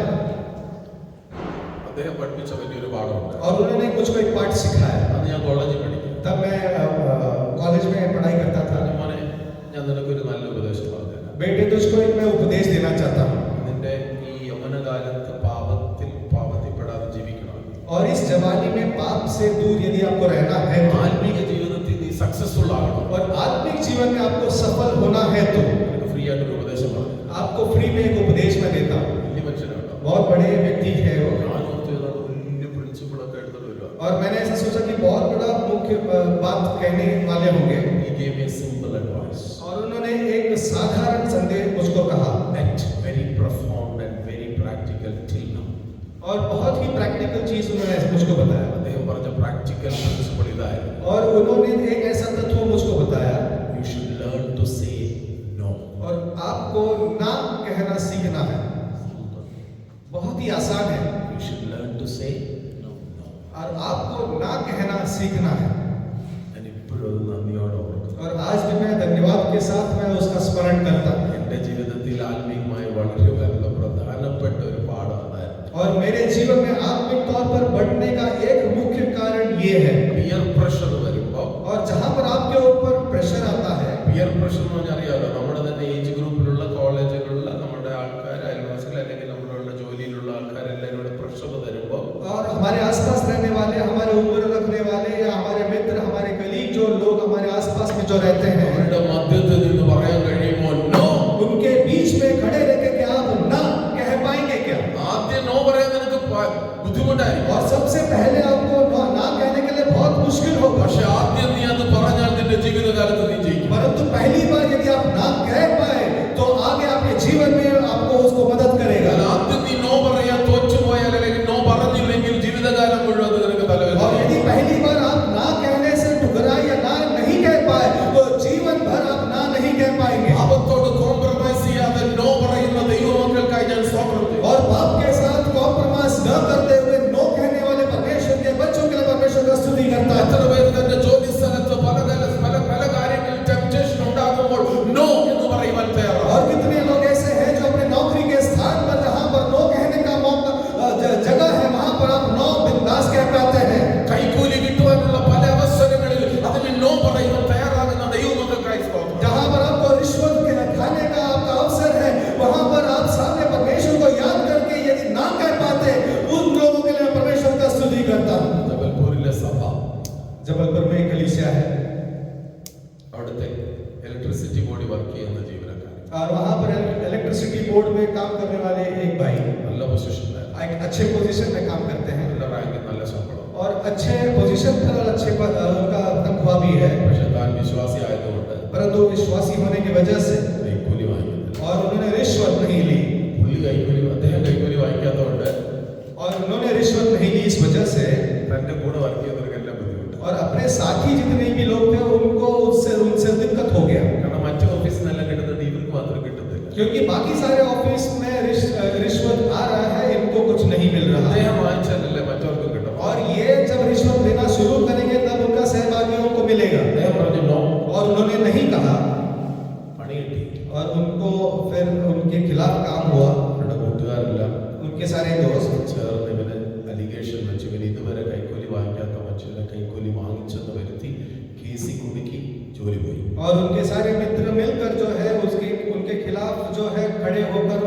അദ്ദേഹം പഠിപ്പിച്ച വലിയൊരു പാഠമുണ്ട്. और उन्होंने मुझको एक पाठ सिखाया। അത് ഞാൻ കോളേജിൽ പഠിക്കും. तब मैं कॉलेज में पढ़ाई करता था। മോനെ, ഞാൻ നിനക്കൊരു നല്ല ഉപദേശം പറഞ്ഞുതരാം. बेटे तुझको एक मैं उपदेश देना चाहता हूँ। നിന്റെ ഈ യൗവനകാലത്ത് പാപത്തിൽപ്പെടാതെ ജീവിക്കണം. और इस जवानी में पाप से दूर यदि आपको रहना है तो, ആത്മീയ ജീവിതത്തിൽ നീ സക്സസ്ഫുൾ ആകണം. और आत्मिक जीवन में आपको सफल होना है तो നിനക്ക് ഫ്രീ ആയിട്ടൊരു ഉപദേശം പറഞ്ഞു. आपको फ्री में एक उपदेश मैं देता हूँ। വലിയ മനുഷ്യനാണ്. बहुत बड़े व्यक्ति है वो, ഞാൻ ഓർത്ത് ഏതാണ്ട് വലിയ പ്രിൻസിപ്പിളൊക്കെ എടുത്തിട്ട് വരിക. और मैंने ऐसा सोचा कि बहुत बड़ा मुख्य बात कहने वाले होंगे, He gave me a simple advice. और उन्होंने एक साधारण संदेश मुझको कहा, Yet very profound and very practical till now. और बहुत ही प्रैक्टिकल चीज उन्होंने मुझको बताया। അദ്ദേഹം പറഞ്ഞ പ്രാക്ടിക്കൽ പ്രിൻസിപ്പിൾ ഇതായിരുന്നു. और उन्होंने एक ऐसा तत्व मुझको बताया, You should learn to say no. और आपको ना कहना सीखना है। बहुत ही आसान है, You should learn to say no. और आपको ना कहना सीखना है। ഞാൻ ഇപ്പോഴും അത് നന്ദിയോടെ ഓർക്കുന്നു. और आज भी मैं धन्यवाद के साथ मैं उसका स्मरण करता हूँ। എന്റെ ജീവിതത്തിൽ ആത്മീയമായി വളരെ പ്രധാനപ്പെട്ട ഒരു പാഠമായിരുന്നു. और मेरे जीवन में आत्मिक तौर पर बढ़ने का एक मुख्य कारण ये है, പിയർ പ്രഷർ വരുമ്പോൾ, और जहाँ पर आपके ऊपर प्रेशर आता है, പിയർ പ്രഷർ എന്ന് പറഞ്ഞാൽ അറിയാലോ, നമ്മുടെ തന്നെ ഏജ് ഗ്രൂപ്പിലുള്ള കോളേജുകളിലുള്ള നമ്മുടെ ആൾക്കാർ, അയൽവാസികൾ അല്ലെങ്കിൽ നമ്മുടെ ജോലിയിലുള്ള ആൾക്കാരെല്ലാവരും കൂടെ പ്രഷർ തരുമ്പോൾ, और हमारे आसपास रहने वाले, हमारे उम्र रखने वाले या हमारे मित्र, हमारे कलीग, जो लोग हमारे आसपास में जो रहते हैं, അവരുടെ മധ്യത്തിൽ നിന്ന് പറയാൻ കഴിയുമോ നോ? उनके बीच में खड़े रह के क्या आप ना कह पाएंगे क्या? ആദ്യം നോ പറയാൻ നിനക്ക് ബുദ്ധിമുട്ടായിരിക്കും. और सबसे पहले आपको ना कहने के लिए बहुत मुश्किल होगा, പക്ഷെ ആദ്യം നീ അത് പറഞ്ഞാൽ നിന്റെ ജീവിതകാലത്ത് നീ ജയിക്കും. परंतु पहली बार यदि आप ना कह पाए तो आगे आपके जीवन में आपको उसको मदद करेगा। ആദ്യം നീ നോ പറയാൻ തോറ്റുപോയാൽ അല്ലെങ്കിൽ നോ പറഞ്ഞില്ലെങ്കിൽ ജീവിതകാലം മുഴുവൻ അത് നിനക്ക് और തലവേദന. यदि पहली बार आप ना कहने से ठुकराए या ना नहीं कह पाए तो जीवन भर आप ना नहीं कह पाएंगे। പാപത്തോട് കോംപ്രമൈസ് ചെയ്യാതെ നോ പറയുന്ന ദൈവമക്കൾക്കായി ഞാൻ സ്തോത്രം ചെയ്യുന്നു. और पाप के साथ कॉम्प्रोमाइज न करते हुए नो कहने वाले परमेश्वर के बच्चों के लिए परमेश्वर का स्तुति करता है। എത്ര പേര് തന്റെ ജോലി സ്ഥലത്ത് പല കാര്യങ്ങളിൽ ടെംപ്റ്റേഷൻ ഉണ്ടാകുമ്പോൾ നോ എന്ന് പറയുവാൻ തയ്യാറാണ്. और कितने लोग ऐसे हैं जो अपने नौकरी के स्थान पर जहां पर नो कहने का मौका जगह है वहां पर आप नो बिंदास कह पाते हैं। കൈക്കൂലി കിട്ടുവാനുള്ള പല അവസരങ്ങളിൽ അതിന് നോ പറയുവാൻ തയ്യാറാകുന്ന ദൈവമക്കൾക്കായി സ്തോത്രം. जहां पर आपको रिश्वत खाने का आपका अवसर है वहां पर आप सामने परमेश्वर को याद करके यदि ना कह पाते उन लोगों के लिए परमेश्वर का स्तुति करता हूं। ജബൽപൂരിലെ സഭ, जबलपुर में कलीसिया है, അവിടുത്തെ ഇലക്ട്രിസിറ്റി ബോർഡിൽ വർക്ക് ചെയ്യുന്ന ജീവനക്കാർ और वहां पर इलेक्ट्रिसिटी बोर्ड में काम करने वाले एक भाई നല്ല പൊസിഷനിലായിരുന്നു. एक अच्छे पोजीशन में काम करते हैं, നല്ല റാങ്ക്, നല്ല ശമ്പളം. और अच्छे पोजीशन पर और अच्छे उनका तनख्वाह भी है, പക്ഷെ താൻ വിശ്വാസി ആയതുകൊണ്ട് परंतु विश्वासी होने की वजह से കൈക്കൂലി വാങ്ങിക്കുന്നില്ല. और उन्होंने रिश्वत नहीं ली, അദ്ദേഹം കൈക്കൂലി വാങ്ങിക്കാത്തതുകൊണ്ട് और उन्होंने रिश्वत नहीं ली इस वजह से, തന്റെ കൂടെ വർക്ക് ചെയ്യുന്നവർക്കെല്ലാം ബുദ്ധിമുട്ട്. और अपने साथी जितने भी लोग थे उनको उनसे दिक्कत हो गया, കാരണം മറ്റു ഓഫീസിൽ നിന്നെല്ലാം കിട്ടുന്നത് ഇവർക്ക് മാത്രം കിട്ടുന്നില്ല. क्योंकि बाकी सारे ऑफिस में रिश्वत आ रहा है, इनको कुछ नहीं मिल रहा है। അദ്ദേഹം വാങ്ങിച്ചാലല്ലേ മറ്റവർക്കും കിട്ടും. और ये जब रिश्वत देना शुरू करेंगे तब उनका सहभागियों को मिलेगा, അദ്ദേഹം പറഞ്ഞു നോ, और उन्होंने नहीं कहा, പണി കിട്ടി. और उनको फिर उनके खिलाफ काम हुआ। അവരുടെ കൂട്ടുകാരെല്ലാം उनके सारे दोस्त ചേർന്ന് ഇവന് അലിഗേഷൻ വെച്ച് ഇവൻ ഇതുവരെ കൈക്കൂലി വാങ്ങിക്കാത്ത മനുഷ്യനെ കൈക്കൂലി വാങ്ങിച്ചെന്ന് വരുത്തി കേസിൽ കുടുക്കി ജോലി പോയി. और उनके सारे मित्र मिलकर जो है उनके खिलाफ जो है खड़े होकर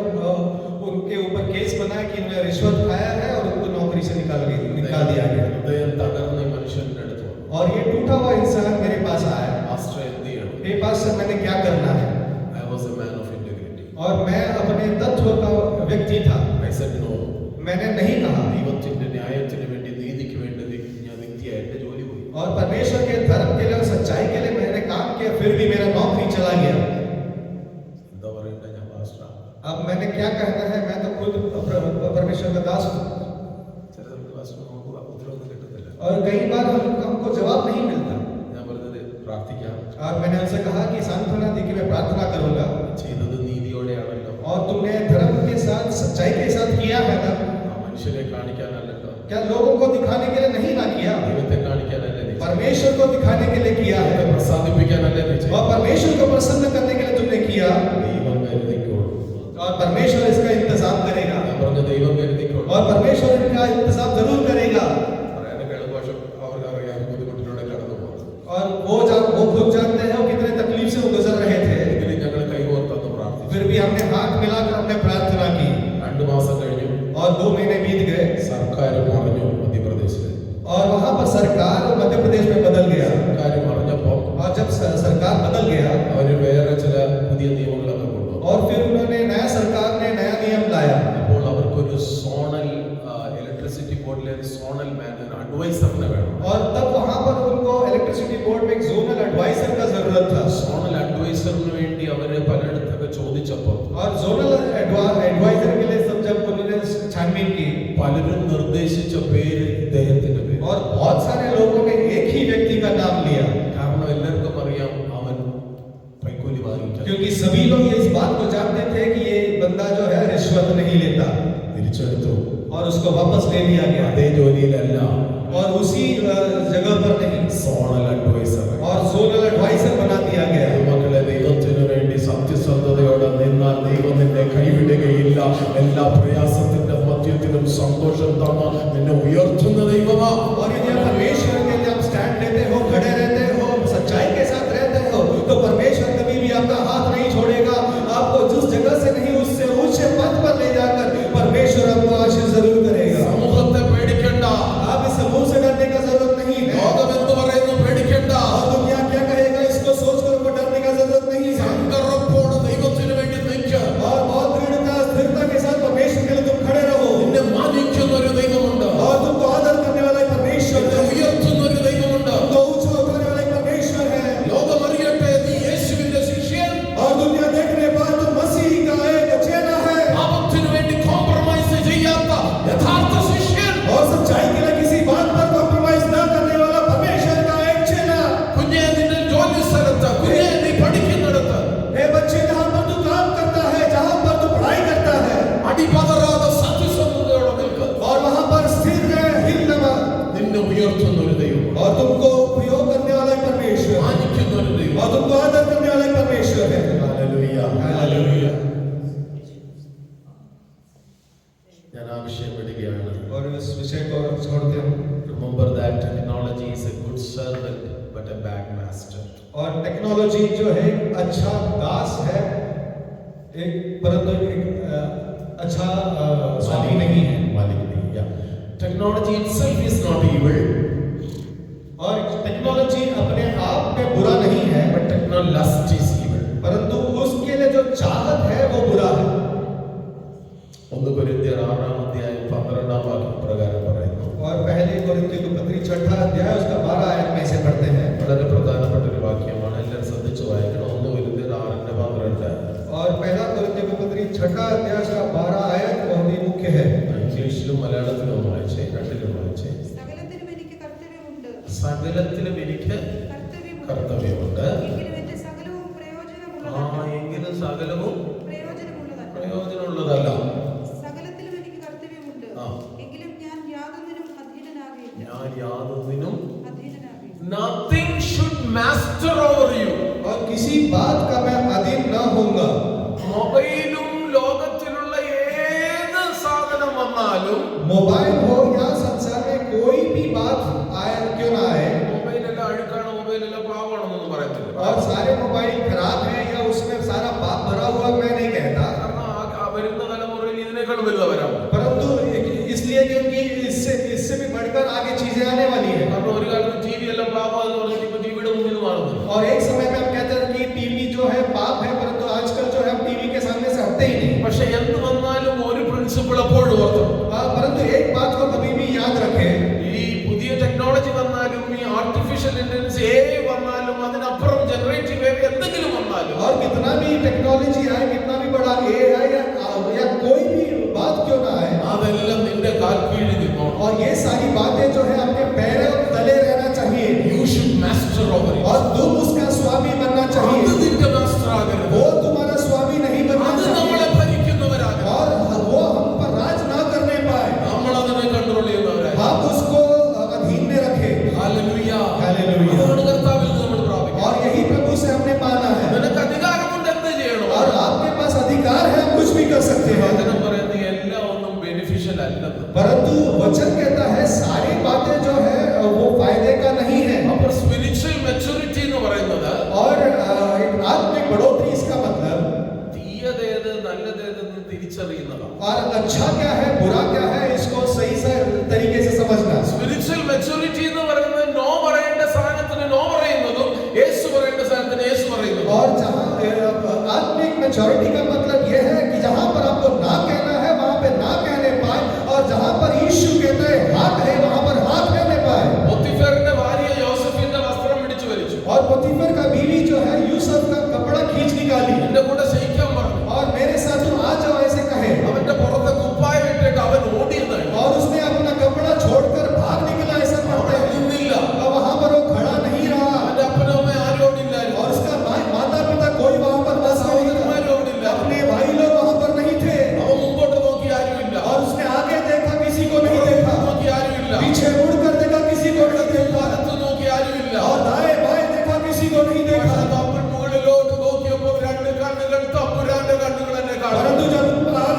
उनके ऊपर केस बनाया कि इन्होंने रिश्वत खाया है और उनको नौकरी से निकाल दिया गया। ഹൃദയം തകർന്ന ഈ മനുഷ്യന്റെ അടുത്ത് വന്നു. और ये टूटा हुआ इंसान मेरे पास आया, പാസ്റ്റർ എന്ത് ചെയ്യണം? हे पास्टर मैंने क्या करना है? I was a man of integrity. और मैं अपने तत्व का व्यक्ति था, I said no. मैंने नहीं कहा, ദൈവത്തിന്റെ ന്യായത്തിന് വേണ്ടി, നീതിക്ക് വേണ്ടി ഞാൻ വ്യക്തിയായ എന്റെ ജോലി പോയി. और परमेश्वर के धर्म के लिए और सच्चाई के लिए मैंने काम किया, फिर भी मेरा नौकरी चला गया। എന്താ പറയണ്ട, ഞാൻ പാസ്റ്ററാ. अब मैंने क्या कहना है, मैं तो खुद परमेश्वर का दास हूँ। ചില സമയത്ത് പാസ്റ്റർ നമുക്ക് ഉത്തരവൊന്നും കിട്ടുന്നില്ല. और कई बार हमको जवाब नहीं मिलता। ഞാൻ പറഞ്ഞത് പ്രാർത്ഥിക്കാം. और मैंने उनसे कहा कि सांत्वना दी कि मैं प्रार्थना करूंगा। ചെയ്തത് നീതിയോടെയാണല്ലോ. और तुमने धर्म के साथ सच्चाई के साथ किया है ना? മനുഷ്യരെ കാണിക്കാനല്ലല്ലോ. क्या लोगों को दिखाने के लिए नहीं ना किया? ദൈവത്തെ കാണിക്കാനല്ലേ നീ ചെയ്തത്? परमेश्वर को दिखाने के लिए किया है ദൈവത്തെ പ്രസാദിപ്പിക്കാനല്ലേ നീ ചെയ്തത്? और परमेश्वर को प्रसन्न करने के लिए तुमने किया ദൈവം കരുതിക്കോളും. और परमेश्वर इसका इंतजाम करेगा ഞാൻ പറഞ്ഞ ദൈവം കരുതിക്കോളും. और परमेश्वर इनका इंतजाम जरूर करेगा। പറയാനൊക്കെ എളുപ്പമാശം അവർക്ക് അറിയാം ബുദ്ധിമുട്ടിലൂടെ കടന്നു പോകുന്നത്. और वो खुद जानते हैं वो कितने तकलीफ से वो गुजर रहे थे, എങ്കിലും ഞങ്ങൾ കൈകോർത്തൊന്ന് പ്രാർത്ഥിച്ചു. फिर भी हमने हाथ मिलाकर हमने प्रार्थना की 2 മാസം കഴിഞ്ഞു. और 2 महीने बीत गए സർക്കാർ മറിഞ്ഞു മധ്യപ്രദേശിൽ. और वहां पर सरकार मध्य प्रदेश में बदल गया। സർക്കാർ മറിഞ്ഞപ്പോൾ और जब सरकार बदल गया അവർ വേറെ ചില പുതിയ നിയമങ്ങളൊക്കെ കൊണ്ടുവന്നു. और फिर उन्होंने नया सरकार ने नया नियम लाया। അപ്പോൾ അവർക്കൊരു സോണൽ ഇലക്ട്രിസിറ്റി ബോർഡിലെ ഒരു സോണൽ അഡ്വൈസറിനെ വേണം. और तब वहां पर उनको इलेक्ट्रिसिटी बोर्ड में एक जोनल एडवाइजर का जरूरत था। സോണൽ അഡ്വൈസറിന് വേണ്ടി അവര് പലയിടത്തൊക്കെ ചോദിച്ചപ്പോൾ और जोनल एडवाइजर के लिए सब जब उन्होंने छानबीन की പലരും നിർദ്ദേശിച്ച പേര് ഇദ്ദേഹത്തിന്റെ പേര്. और बहुत सारे लोगों ने एक ही व्यक्ति का नाम लिया, കാരണം എല്ലാവർക്കും അറിയാം അവൻ കൈക്കൂലി വാങ്ങിക്കാൻ. क्योंकि सभी लोग ये इस बात को जानते थे कि ये बंदा जो है रिश्वत नहीं लेता, തിരിച്ചെടുത്തു. और उसको वापस ले लिया गया അതേ ജോലിയിലല്ല, और उसी जगह पर नहीं സോണൽ അഡ്വൈസർ. और जोनल एडवाइजर बना दिया गया। മക്കളെ, ദൈവത്തിനു വേണ്ടി സത്യസന്ധതയോടെ നിന്നാൽ ദൈവം നിന്നെ കൈവിടുകയില്ല. എല്ലാ പ്രയാസത്തിന്റെ മധ്യത്തിലും സന്തോഷം തന്ന് നിന്നെ ഉയർത്തുന്ന ദൈവമാ. और यदि आप परमेश्वर के लिए आप स्टैंड लेते हो, खड़े रहते हो, सच्चाई के साथ रहते हो, तो परमेश्वर कभी भी आपका हाथ नहीं छोड़ेगा। आपको जिस जगह से नहीं उससे ऊंचे पद पर ले जाकर परमेश्वर आपको आशीष जरूर करेगा। സമൂഹത്തെ പേടിക്കണ്ട. आप इस समूह से डरने का जरूरत नहीं है। ലോകം എന്ത് പറയുന്നു പേടിക്കണ്ട. और दुनिया क्या कहेगा इसको सोचकर उनको डरने का जरूरत नहीं है। സംഘർപ്പോടെ ദൈവത്തിനു വേണ്ടി നിൽക്കുക. और बहुत दृढ़ता स्थिरता के साथ परमेश्वर के लिए तुम खड़े रहो। നിന്നെ മാനിക്കുന്ന ഒരു ദൈവമുണ്ട്. और तुमको आदर करने वाला एक परमेश्वर നിന്നെ है, ഉയർത്തുന്ന ഒരു ദൈവമുണ്ട്. तुमको ऊंचा उठाने वाला एक परमेश्वर है। ലോകം അറിയട്ടെ നീ യേശുവിന്റെ ശിഷ്യൻ. और दुनिया देखने पर तुम मसीह का एक चेला है പാപത്തിനു വേണ്ടി കോംപ്രമൈസ് ചെയ്യാത്ത യഥാർത്ഥ ശിഷ്യൻ. और सच्चाई के लिए किसी बात पर कॉम्प्रोमाइज न करने वाला परमेश्वर का एक चेला। കുഞ്ഞെ നിന്റെ ജോലി സ്ഥലത്ത്, കുഞ്ഞെ നീ പഠിക്കുന്നിടത്ത് हे बच्चे, जहाँ पर तू काम करता है, जहाँ पर तू पढ़ाई करता है, അടിപതറാതെ സത്യസന്ധതയോടെ നിൽക്കുക. और वहाँ पर स्थिर रहे, हिल न मत। നിന്നെ ഉയർത്തുന്ന ഒരു ദൈവം, और तुमको उपयोग करने वाला एक परमेश्वर, മാനിക്കുന്ന ഒരു ദൈവം. और तुमको आदर करने वाला एक परमेश्वर है। ഹല്ലേലൂയ. हालेलुया। ഞാൻ ആ വിഷയം വിടുകയാണ്. और इस विषय को छोड़ते हैं। Remember that technology is a good servant but a bad master. और टेक्नोलॉजी जो है अच्छा दास है, एक परंतु एक अच्छा स्वामी नहीं है। मालिक नहीं. Yeah. Technology itself is not evil, और टेक्नोलॉजी अपने आप में बुरा नहीं है, but technolust is evil. परंतु उसके लिए जो चाहत है वो बुरा है। 1 കൊരിന്ത്യർ 6-ാം അധ്യായം 12-ാം വാക്യം പ്രകാരം പറയുന്നു. और पहले कोरिन्थियों की पत्री 6 अध्याय उसका 12 आयत में से पढ़ते हैं। വളരെ പ്രധാനപ്പെട്ട ഒരു വാക്യമാണ്. എല്ലാവരും ശ്രദ്ധിച്ചു വായിക്കണം. 1 കൊരിന്ത്യർ 6-12. और पहला कोरिन्थियों की पत्री 6 अध्याय उसका 12 आयत बहुत ही मुख्य है। ഇംഗ്ലീഷിലും മലയാളത്തിലും വായിച്ചേ, രണ്ടിലും വായിച്ചേ. സകലത്തിനും എനിക്ക് കർത്തവ്യമുണ്ട്, സകലത്തിലും എനിക്ക് കർത്തവ്യമുണ്ട്. കർത്തവ്യമുണ്ട്. എങ്കിലും എന്റെ സകലവും പ്രയോജനമുള്ളതല്ല. എങ്കിലും സകലവും പ്രയോജനമുള്ളതല്ല. പ്രയോജനമുള്ളതല്ല. സകലത്തിലും എനിക്ക് കർത്തവ്യമുണ്ട്, ആ. എങ്കിലും ഞാൻ യാതൊന്നിനും അധീനനാകില്ല. ഞാൻ യാതൊന്നിനും അധീനനാകില്ല. nothing should master over you. और किसी बात का मैं अधीन न होऊंगा। മൊബൈലും ലോകത്തിലുള്ള ഏത് സാധനം വന്നാലും, मोबाइल हो या संसार में कोई भी बात आए क्यों ना आए, മൊബൈലെല്ലാം അഴുക്കാണ്, മൊബൈലെല്ലാം പാവമാണെന്നൊന്നും പറയത്തില്ല. और सारे मोबाइल खराब है या उसमें सारा पाप भरा हुआ मैं नहीं कहता, കാരണം ആ വരുന്ന തലമുറയിൽ ഇതിനേക്കാൾ വലുതാ വരാൻ പോകുന്നത്. परंतु इसलिए क्योंकि इससे भी बढ़कर आगे चीजें आने वाली है। കാരണം ഒരു കാലത്ത് ടി വി എല്ലാം പാപമാണെന്ന് പറഞ്ഞിട്ട് ഇപ്പൊ ടിവിയുടെ മുന്നിൽ നിന്ന് മാറുന്നു. और एक समय में हम कहते हैं कि टीवी जो है पाप है, परंतु आजकल जो है हम टीवी के सामने से हटते ही नहीं। പക്ഷെ എന്ത് വന്നാലും ഒരു പ്രിൻസിപ്പിൾ എപ്പോഴും ഓർത്തണം. परंतु एक बात को कभी भी याद रखें, ഈ പുതിയ ടെക്നോളജി വന്നാലും, ഈ ആർട്ടിഫിഷ്യൽ ഇന്റലിജൻസ് AI വന്നാലും, അതിനപ്പുറം ജനറേറ്റീവ് AI എന്തെങ്കിലും വന്നാലും, और कितना भी टेक्नोलॉजी आए, कितना भी बड़ा AI या कोई भी बात क्यों ना आए, അതെല്ലാം നിന്റെ കാൽക്കീഴിൽ നിന്നോണം. और ये सारी बातें जो है हालेलुया। അതാണ് കർത്താവിൽ നിന്ന് നമ്മൾ പ്രാപിക്കുന്നത്. और यही प्रभु से हमने पाना है। നിനക്ക് അധികാരമുണ്ട്, എന്ത് ചെയ്യണം? और आपके पास अधिकार है, आप कुछ भी कर सकते हैं। വചനം പറയുന്നത് എല്ലാം ഒന്നും ബെനിഫിഷ്യൽ അല്ലെന്ന്. परंतु वचन कहता है सारी बातें जो है वो फायदे का नहीं है। അപ്പോൾ സ്പിരിച്വൽ മെച്യൂരിറ്റി എന്ന് പറയുന്നത് और एक आत्मिक बढ़ोतरी इसका मतलब തീയതേത് നല്ലതേതെന്ന് തിരിച്ചറിയുന്നതാണ്. और अच्छा क्या है बुरा क्या है इसको सही से तरीके से समझना। സ്പിരിച്വൽ മെച്യൂരിറ്റി എന്ന് പറയുന്നത് നോ പറയേണ്ട സാധനത്തിന് നോ പറയുന്നതും യേശു പറയേണ്ട സാധനത്തിന് യേശു പറയുന്നതും. और जहाँ आत्मिक मैच्योरिटी का मतलब यह है कि जहाँ पर आपको ना कहना है वहाँ पे ना कहने पाए, और जहाँ पर यीशु कहता है हाँ कहे वहाँ पर हाँ कहने पाए। പോത്തിഫറിന്റെ ഭാര്യ യോസഫിന്റെ വസ്ത്രം പിടിച്ചു വലിച്ചു. और पोतीफर का बीवी जो है यूसुफ का कपड़ा खींच निकाली എന്റെ കൂടെ ശയിക്കാൻ പറഞ്ഞു. और मेरे साथ तुम आ जाओ ऐसे कहे, അവന്റെ പുറത്തെ കുപ്പായം ഇട്ടിട്ട് അവൻ ഓടിയെന്നാണ്. और उसने अपना कपड़ा छोड़कर भाग निकला ऐसा पढ़ते അവിടെ हैं। നിന്നില്ല. और वहाँ पर वो खड़ा नहीं रहा, അവന്റെ അപ്പനും അമ്മയും ആരും ഓടില്ലായിരുന്നു. और उसका माता पिता कोई वहाँ पर बस नहीं था, സഹോദരന്മാരും ഓടില്ല. अपने भाई लोग वहाँ पर नहीं थे। അവൻ മുമ്പോട്ട് നോക്കി ആരുമില്ല. और उसने आगे देखा किसी को नहीं देखा, നോക്കി ആരുമില്ല. पीछे मुड़कर देखा किसी को नहीं देखा, വലത്ത് നോക്കി ആരുമില്ല. और दाएं बाएं देखा किसी को नहीं देखा। പക്ഷേ തപ്പൻ മുകളിലോട്ട് നോക്കിയപ്പോൾ രണ്ട് കണ്ണുകൾ തമ്പുരാന്റെ കണ്ണുകൾ എന്നെ കാണുന്നു. परंतु जब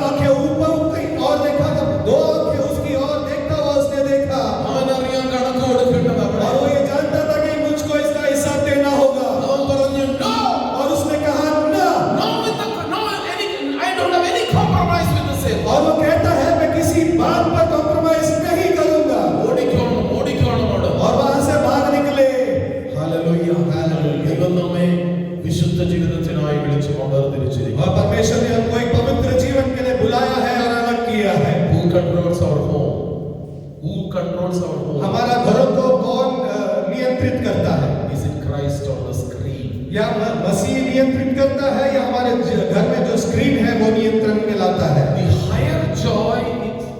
आंखें ऊपर उठी और देखा तब दो आंखें उसकी और देखता हुआ उसने देखा, അവൻ അറിയാൻ കണക്ക് കൊടുക്കേണ്ടത് അവിടെ. और वो ये जानता था कि मुझको इसका हिसाब देना होगा। അവൻ പറഞ്ഞു no, और उसने कहा ना, no with the no any I don't have any compromise with the sin. और वो कहता है मैं किसी बात पर कॉम्प्रोमाइज नहीं करूंगा, ഓടിക്കോണം അവിടെ. और वहां से भाग निकले। ഹല്ലേലൂയ. ദൈവം നമ്മെ വിശുദ്ധ ജീവിതത്തിനായി വിളിച്ചു വേർതിരിച്ചിരിക്കുന്നു. और परमेश्वर ने हमको एक पवित्र जीवन के लिए बुलाया है और अलग किया है। Who controls our home? Who controls our home? हमारा घरों को कौन नियंत्रित करता है? Is it Christ on the screen? या मसीह नियंत्रित करता है, या हमारे घर में जो स्क्रीन है वो नियंत्रण में लाता है? The higher joy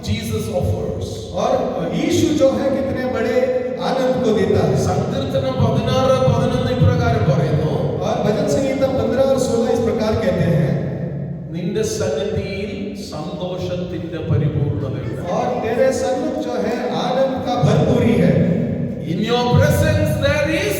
Jesus offers. और यीशु जो है कितने बड़े आनंद को देता है। സങ്കീർത്തനം 16:11 ഇപ്രകാരം പറയുന്നു. और भजन संहिता 15 और 16 इस प्रकार कहते हैं, നിന്റെ സന്നിധിയിൽ സന്തോഷത്തിന്റെ പരിപൂർണതയുണ്ട്. और तेरे सन्मुख जो है आनंद का भरपूरी है, In your presence there is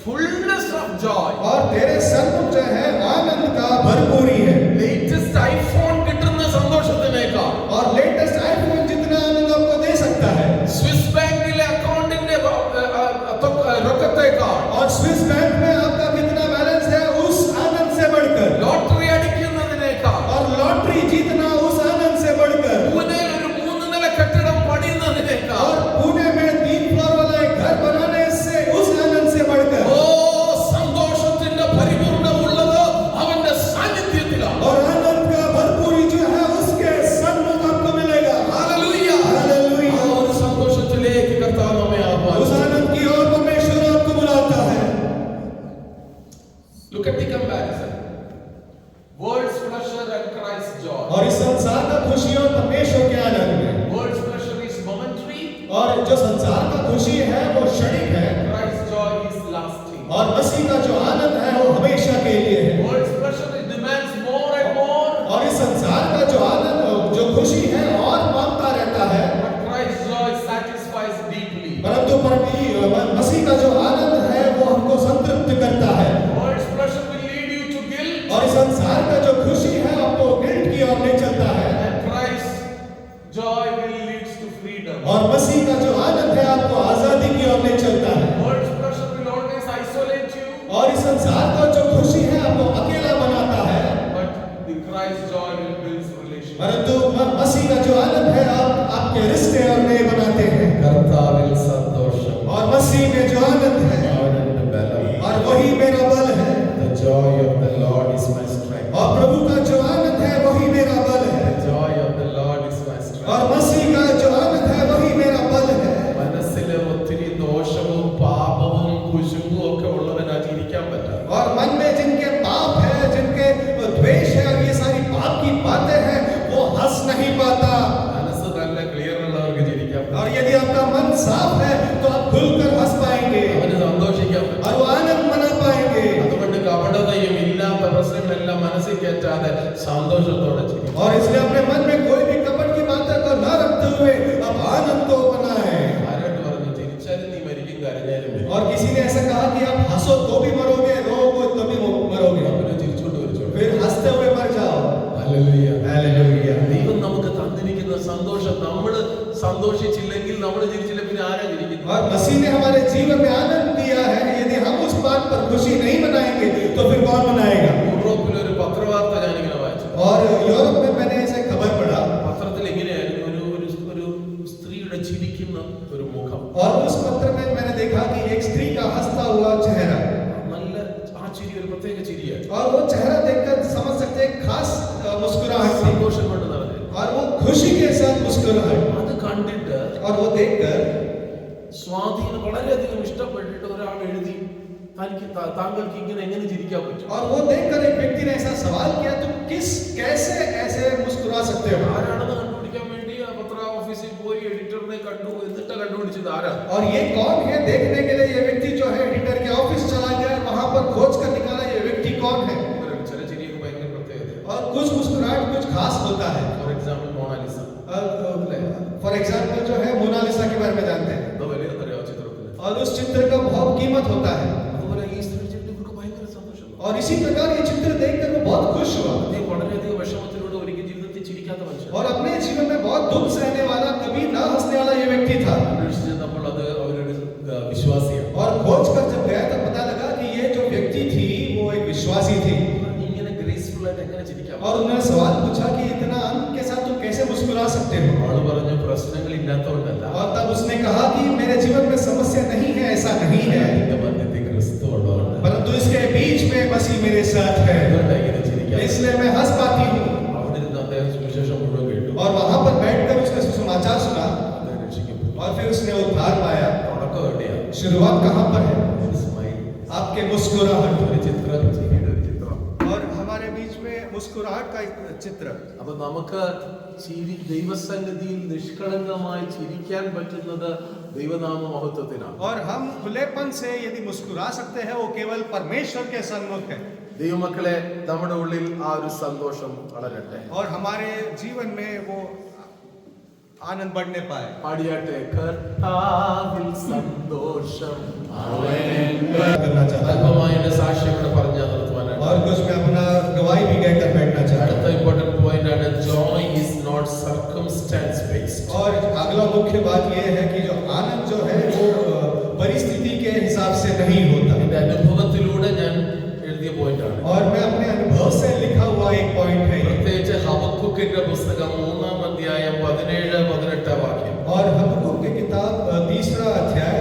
fullness of joy. और तेरे सन्मुख जो है आनंद का भरपूरी है। ലേറ്റസ്റ്റ് ഐഫോൺ കിട്ടുന്ന സന്തോഷത്തിനേക്കാൾ और लेटेस्ट आईफोन जितना आनंद आपको दे सकता है, സ്വിസ് ബാങ്കിലെ അക്കൗണ്ടിന്റെ റൊക്കത്തേക്കാൾ और स्विस बैंक में आपका कितना बैलेंस है उस आनंद से बढ़कर, ലോട്ടറി അടിക്കുന്നതിനേക്കാൾ और लॉटरी जीतना उस आनंद से बढ़कर, പൂനെയിൽ ഒരു 3 നില കെട്ടിടം പണിയുന്നതിനേക്കാൾ और पुणे में 3 फ्लोर वाला एक घर बनाने से उस आनंद से बढ़कर, ഓ സന്തോഷത്തിന്റെ പരിപൂർണമുള്ളത് അവന്റെ സാന്നിധ്യത്തിലാണ്. और आनंद का भरपूरी जो है उसके सन्मुख आपको मिलेगा। ഹല്ലേലൂയ. हालेलुया। ആ ഒരു സന്തോഷത്തിലേക്ക് കർത്താവ് നമ്മെ उस ആഹ്വാനിക്കുന്നു. आनंद की ओर परमेश्वर आपको बुलाता है। Look at the comparison. World's pleasure and Christ's joy. और इस संसार का खुशी और परमेश्वर के आनंद में, World's pleasure is momentary. और जो संसार का खुशी है वो क्षणिक है, Christ's joy is lasting. और मसीह का जो आनंद है वो हमेशा के लिए है। World's pleasure it demands more and more. और इस संसार का जो आनंद जो खुशी है और मांगता रहता है, But Christ's joy satisfies deeply. परंतु मसीह का जो आनंद है वो हमको संतृप्त करता है। World's pleasure will lead you to guilt. और इस संसार का जो खुशी है आपको गिल्ट की ओर ले चलता है, And Christ's joy will lead to freedom. और मसीह का जो आनंद है आपको आजादी की ओर ले चलता है। World's pleasure will always isolate you. और इस संसार का जो खुशी है आपको अकेला बनाता है, But the Christ's joy will build relationship. परंतु मसीह का जो आनंद है आपके रिश्ते और नए बनाते हैं। കർത്താവിൽ സന്തോഷം. और मसीह में जो आनंद है അവന്റെ ബലം. और वही मेरा बल है, The joy of the Lord is my strength. और प्रभु का जो आनंद है वही मेरा बल है, The joy of the Lord is my strength. और मसीह का जो आनंद है वही मेरा बल है। മനസ്സിലെ ഒത്തിരി ദോഷവും പാപവും കുശുമ്പും ഒക്കെ ഉള്ളവനാ ജീവിക്കാൻ പറ്റാ. और मन में जिनके पाप है, जिनके द्वेष है और ये सारी पाप की बातें हैं, वो हंस नहीं पाता। മനസ്സ് നല്ല ക്ലിയർ ഉള്ളവർക്ക് ജീവിക്കാൻ പറ്റും. और यदि आपका मन साफ है तो आप खुलकर हंस पाएंगे അവന് സന്തോഷിക്കാൻ പറ്റും. और वो आनंद मना पाएंगे। അതുകൊണ്ട് കപടതയും ഇല്ലാത്ത പ്രശ്നങ്ങളെല്ലാം മനസ്സിൽ കയറ്റാതെ സന്തോഷത്തോടെ ജീവിക്കും. और इसलिए अपने मन में कोई भी कपट की बातें को न रखते हुए अब आनंद को बनाएं। ആരോട് പറഞ്ഞു ചിരിച്ചാലും നീ മരിക്കും കരഞ്ഞാലും മരിക്കും. और किसी ने हंसो तो भी मरोगे, रोओगे तो भी मरोगे, അവനെ ചിരിച്ചോണ്ട് വരച്ചോണ്ട്. फिर हंसते हुए मर जाओ। ഹല്ലേലൂയ. हालेलुया। ദൈവം നമുക്ക് തന്നിരിക്കുന്ന സന്തോഷം നമ്മൾ സന്തോഷിച്ചില്ലെങ്കിൽ നമ്മൾ ചിരിച്ചില്ല പിന്നെ ആരാ ചിരിക്കുന്നത്? और मसीह ने हमारे जीवन में आनंद दिया है, यदि हम उस बात पर खुशी नहीं मनाएंगे तो फिर कौन मनाएगा? യൂറോപ്പിലെ ഒരു പത്രവാർത്ത ഞാനിങ്ങനെ വായിച്ചു. और यूरोप में मैंने ऐसे खबर पढ़ा പത്രത്തിൽ ഇങ്ങനെയായിരുന്നു ഒരു സ്ത്രീയുടെ ചിരിക്കുന്ന ഒരു മുഖം. और उस पत्र में मैंने देखा कि एक स्त्री का हंसता हुआ चेहरा, നല്ല ആ ചിരി ഒരു പ്രത്യേക ചിരിയാണ്. और वो चेहरा देखकर समझ सकते हैं खास मुस्कुराहट थी, സന്തോഷം കൊണ്ട് നിറഞ്ഞു. और वो खुशी के साथ मुस्कुराहट, അത് കണ്ടിട്ട് और वो देखकर സ്വാധീനം വളരെയധികം ഇഷ്ടപ്പെട്ടിട്ട് ഒരാൾ എഴുതി തനിക്ക് താങ്കൾക്ക് ഇങ്ങനെ എങ്ങനെ ചിരിക്കാൻ പറ്റും? और वो देखकर एक व्यक्ति ने ऐसा सवाल किया, तुम कैसे ऐसे मुस्कुरा सकते हो? ആരാണെന്ന് കണ്ടുപിടിക്കാൻ വേണ്ടി ആ പത്ര ഓഫീസിൽ പോയി എഡിറ്ററിനെ കണ്ടു. എന്നിട്ട് കണ്ടുപിടിച്ചത് ആരാ? और ये कौन है देखने के लिए ये व्यक्ति जो है एडिटर के ऑफिस चला गया, वहां पर खोज कर निकाला ये व्यक्ति कौन है। ചില ചിരിയൊക്കെ ഭയങ്കര പ്രത്യേകത. और कुछ मुस्कुराहट कुछ खास होता है। For example Mona Lisa. For example जो है मोनालिसा के बारे में जानते हैं, അത് വലിയ ചിത്രത്തിൽ. और उस चित्र का बहुत कीमत होता है। അതുപോലെ ഈ സ്ത്രീ ചിരിക്ക് ഭയങ്കര സന്തോഷം. और इसी प्रकार ये चित्र देखकर वो बहुत खुश हुआ, അദ്ദേഹം വളരെയധികം വിഷമത്തിലൂടെ ഒരിക്കൽ ജീവിതത്തിൽ ചിരിക്കാത്ത മനുഷ്യൻ. और अपने जीवन में बहुत दुख सहने वाला, कभी न हंसने वाला ये व्यक्ति था। അന്വേഷിച്ച് ചെന്നപ്പോൾ അത് അവരൊരു വിശ്വാസിയാണ്. और खोज कर जब गया तो पता लगा कि ये जो व्यक्ति थी वो एक विश्वासी थी। ഇങ്ങനെ ഗ്രേസ്ഫുൾ ആയിട്ട് എങ്ങനെ ചിരിക്കാം? और उन्होंने सवाल पूछा कि इतना आनंद के साथ तुम कैसे मुस्कुरा सकते हो? ആള് പറഞ്ഞു പ്രശ്നങ്ങൾ ഇല്ലാത്തതുകൊണ്ടല്ല, और तब उसने कहा कि मेरे जीवन में समस्या नहीं है, ऐसा नहीं है, എന്റെ മധ്യത്തിൽ ക്രിസ്തു ഉള്ളതുകൊണ്ട് परंतु इसके बीच में मसीह मेरे साथ है, അതുകൊണ്ടാണ് ഇങ്ങനെ ചിരിക്കാൻ. इसलिए मैं हंस पाती हूँ। അവിടെ ഇരുന്ന് അദ്ദേഹം സുവിശേഷം മുഴുവൻ കേട്ടു. और वहां पर बैठकर उसने सुसमाचार सुना, അദ്ദേഹം രക്ഷിക്കപ്പെട്ടു. और फिर उसने उद्धार पाया। തുടക്കം എവിടെയാണ്? शुरुआत कहाँ पर है? സ്മൈൽ. आपके मुस्कुराहट। ഒരു ചിത്രം, ചിരിയുടെ ഒരു ചിത്രം. और हमारे बीच में मुस्कुराहट का एक चित्र। അപ്പൊ നമുക്ക് ദൈവസന്നിധിയിൽ നിഷ്കളങ്കമായി ചിരിക്കാൻ പറ്റുന്നത് ദൈവനാമ മഹത്വത്തിനാണ്. और हम खुलेपन से यदि मुस्कुरा सकते हैं वो केवल परमेश्वर के सन्मुख है। ദൈവമക്കളെ, നമ്മുടെ ഉള്ളിൽ ആ ഒരു സന്തോഷം വളരട്ടെ. और हमारे जीवन में वो आनंद बढ़ने पाए। പാടിയാട്ടെ, കർത്താവിൽ സന്തോഷം. करना चाहता हूं, അല്പമായ എന്റെ സാക്ഷ്യം കൂടെ പറഞ്ഞാൽ നിർത്തുവാനാണ്. और कुछ मैं अपना गवाही भी कहकर बैठना चाहता അടുത്ത हूं। ഇമ്പോർട്ടന്റ് പോയിന്റ് ആണ്, joy is not circumstance based. और अगला मुख्य बात यह है कि जो आनंद जो है वो परिस्थिति के हिसाब से नहीं होता। എന്റെ അനുഭവത്തിലൂടെ ഞാൻ എഴുതിയ പോയിന്റ് ആണ്. और मैं अपने अनुभव से लिखा हुआ एक पॉइंट है ये। പ്രത്യേകിച്ച് ഹബക്കൂക്കിന്റെ പുസ്തകം 3-ാം അധ്യായം 17-18 വാക്യം. और हबक्कूक की किताब 3रा अध्याय,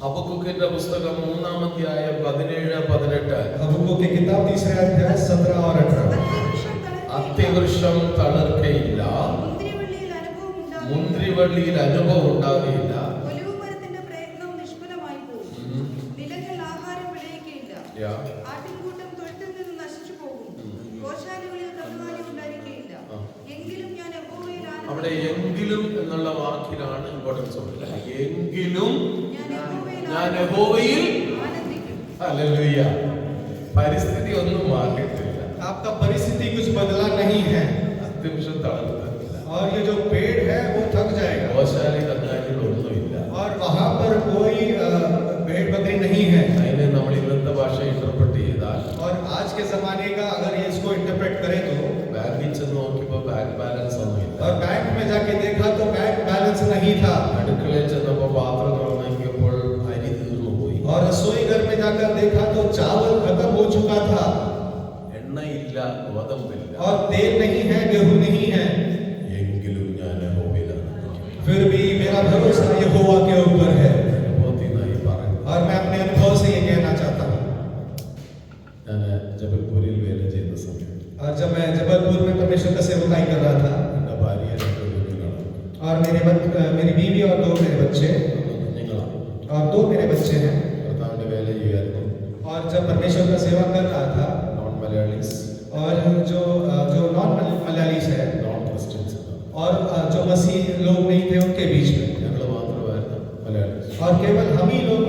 ഹബക്കൂക്കിന്റെ പുസ്തകം 3-ാം അധ്യായം 17-18. हबक्कूक की किताब 3रा अध्याय 17 और 18। അത്യവൃക്ഷം തളർക്കയില്ല, മുന്തിരിവള്ളിയിൽ അനുഭവം ഉണ്ടാകും, മുന്തിരിവള്ളിയിൽ അനുഭവം ഉണ്ടാകുകയില്ല, ഒലിവുമരത്തിന്റെ പ്രയത്നം നിഷ്ഫലമായി പോകും, നിലങ്ങൾ ആഹാരം വിളയിക്കയില്ല, ആട്ടിൻകൂട്ടം തൊഴുത്തിൽ നിന്ന് നശിച്ചു പോകും, ഗോശാലകളിൽ കന്നുകാലി ഉണ്ടായിരിക്കയില്ല. എങ്കിലും ഞാൻ യഹോവയിൽ അവിടെ എങ്കിലും എന്നുള്ള വാക്കിലാണ് ഇമ്പോർട്ടൻസ് ഉള്ളത്. എങ്കിലും ഞാൻ യഹോവയിൽ ആനന്ദിക്കും. ഹല്ലേലൂയ. പരിസ്ഥിതി ഒന്നും മാറിയിട്ടില്ല, आपका परिस्थिति कुछ बदला नहीं है, അത്യവൃക്ഷം തളർന്നില്ല, और ये जो पेड़ है वो थक जाएगा, ഗോശാല കന്നുകാലികളൊന്നുമില്ല. और वहां पर कोई भेड़ बकरी नहीं है। അതിനെ നമ്മൾ ഇന്നത്തെ ഭാഷ ഇന്റർപ്രറ്റ് ചെയ്താൽ, और आज के जमाने का अगर ये इसको इंटरप्रेट करें तो, ബാങ്കിൽ ചെന്ന് നോക്കിയപ്പോൾ ബാങ്ക് ബാലൻസ് ഒന്നുമില്ല, और बैंक में जाके देखा तो बैंक बैलेंस नहीं था, അടുക്കളയിൽ ചെന്നപ്പോൾ പാത്രം തുറന്നപ്പോൾ അരി തീർന്നു പോയി, और रसोई घर में जाकर देखा तो चावल खत्म हो चुका था, എണ്ണയില്ല, ഗോതമ്പില്ല. और तेल नहीं है, गेहूं नहीं है, എങ്കിലും ഞാൻ യഹോവയിലാണ്. फिर भी मेरा भरोसा यहोवा के ऊपर है। അനുഭവത്തിനായി പറയുന്നു. और मैं अपने अनुभव से ये कहना चाहता हूँ, ഞാൻ ജബൽപൂരിൽ വേല ചെയ്ത സമയം और जब मैं जबलपुर में परमेश्वर का सेवकाई कर रहा था, എൻ്റെ ഭാര്യ രണ്ട് കുഞ്ഞുങ്ങളാണ്, और मेरी बीवी और 2 मेरे बच्चे, കുഞ്ഞുങ്ങളാണ്. और 2 मेरे बच्चे हैं। കർത്താവിൻ്റെ വേല ചെയ്യായിരുന്നു. और जब परमेश्वर का सेवा कर रहा था, നോൺ മലയാളീസ്, और जो नॉन मलयालीस है, നോൺ ക്രിസ്ത്യൻസ്, और जो मसीह लोग नहीं थे उनके बीच में, ഞങ്ങൾ മാത്രമായിരുന്നു മലയാളീസ്. और केवल हम ही लोग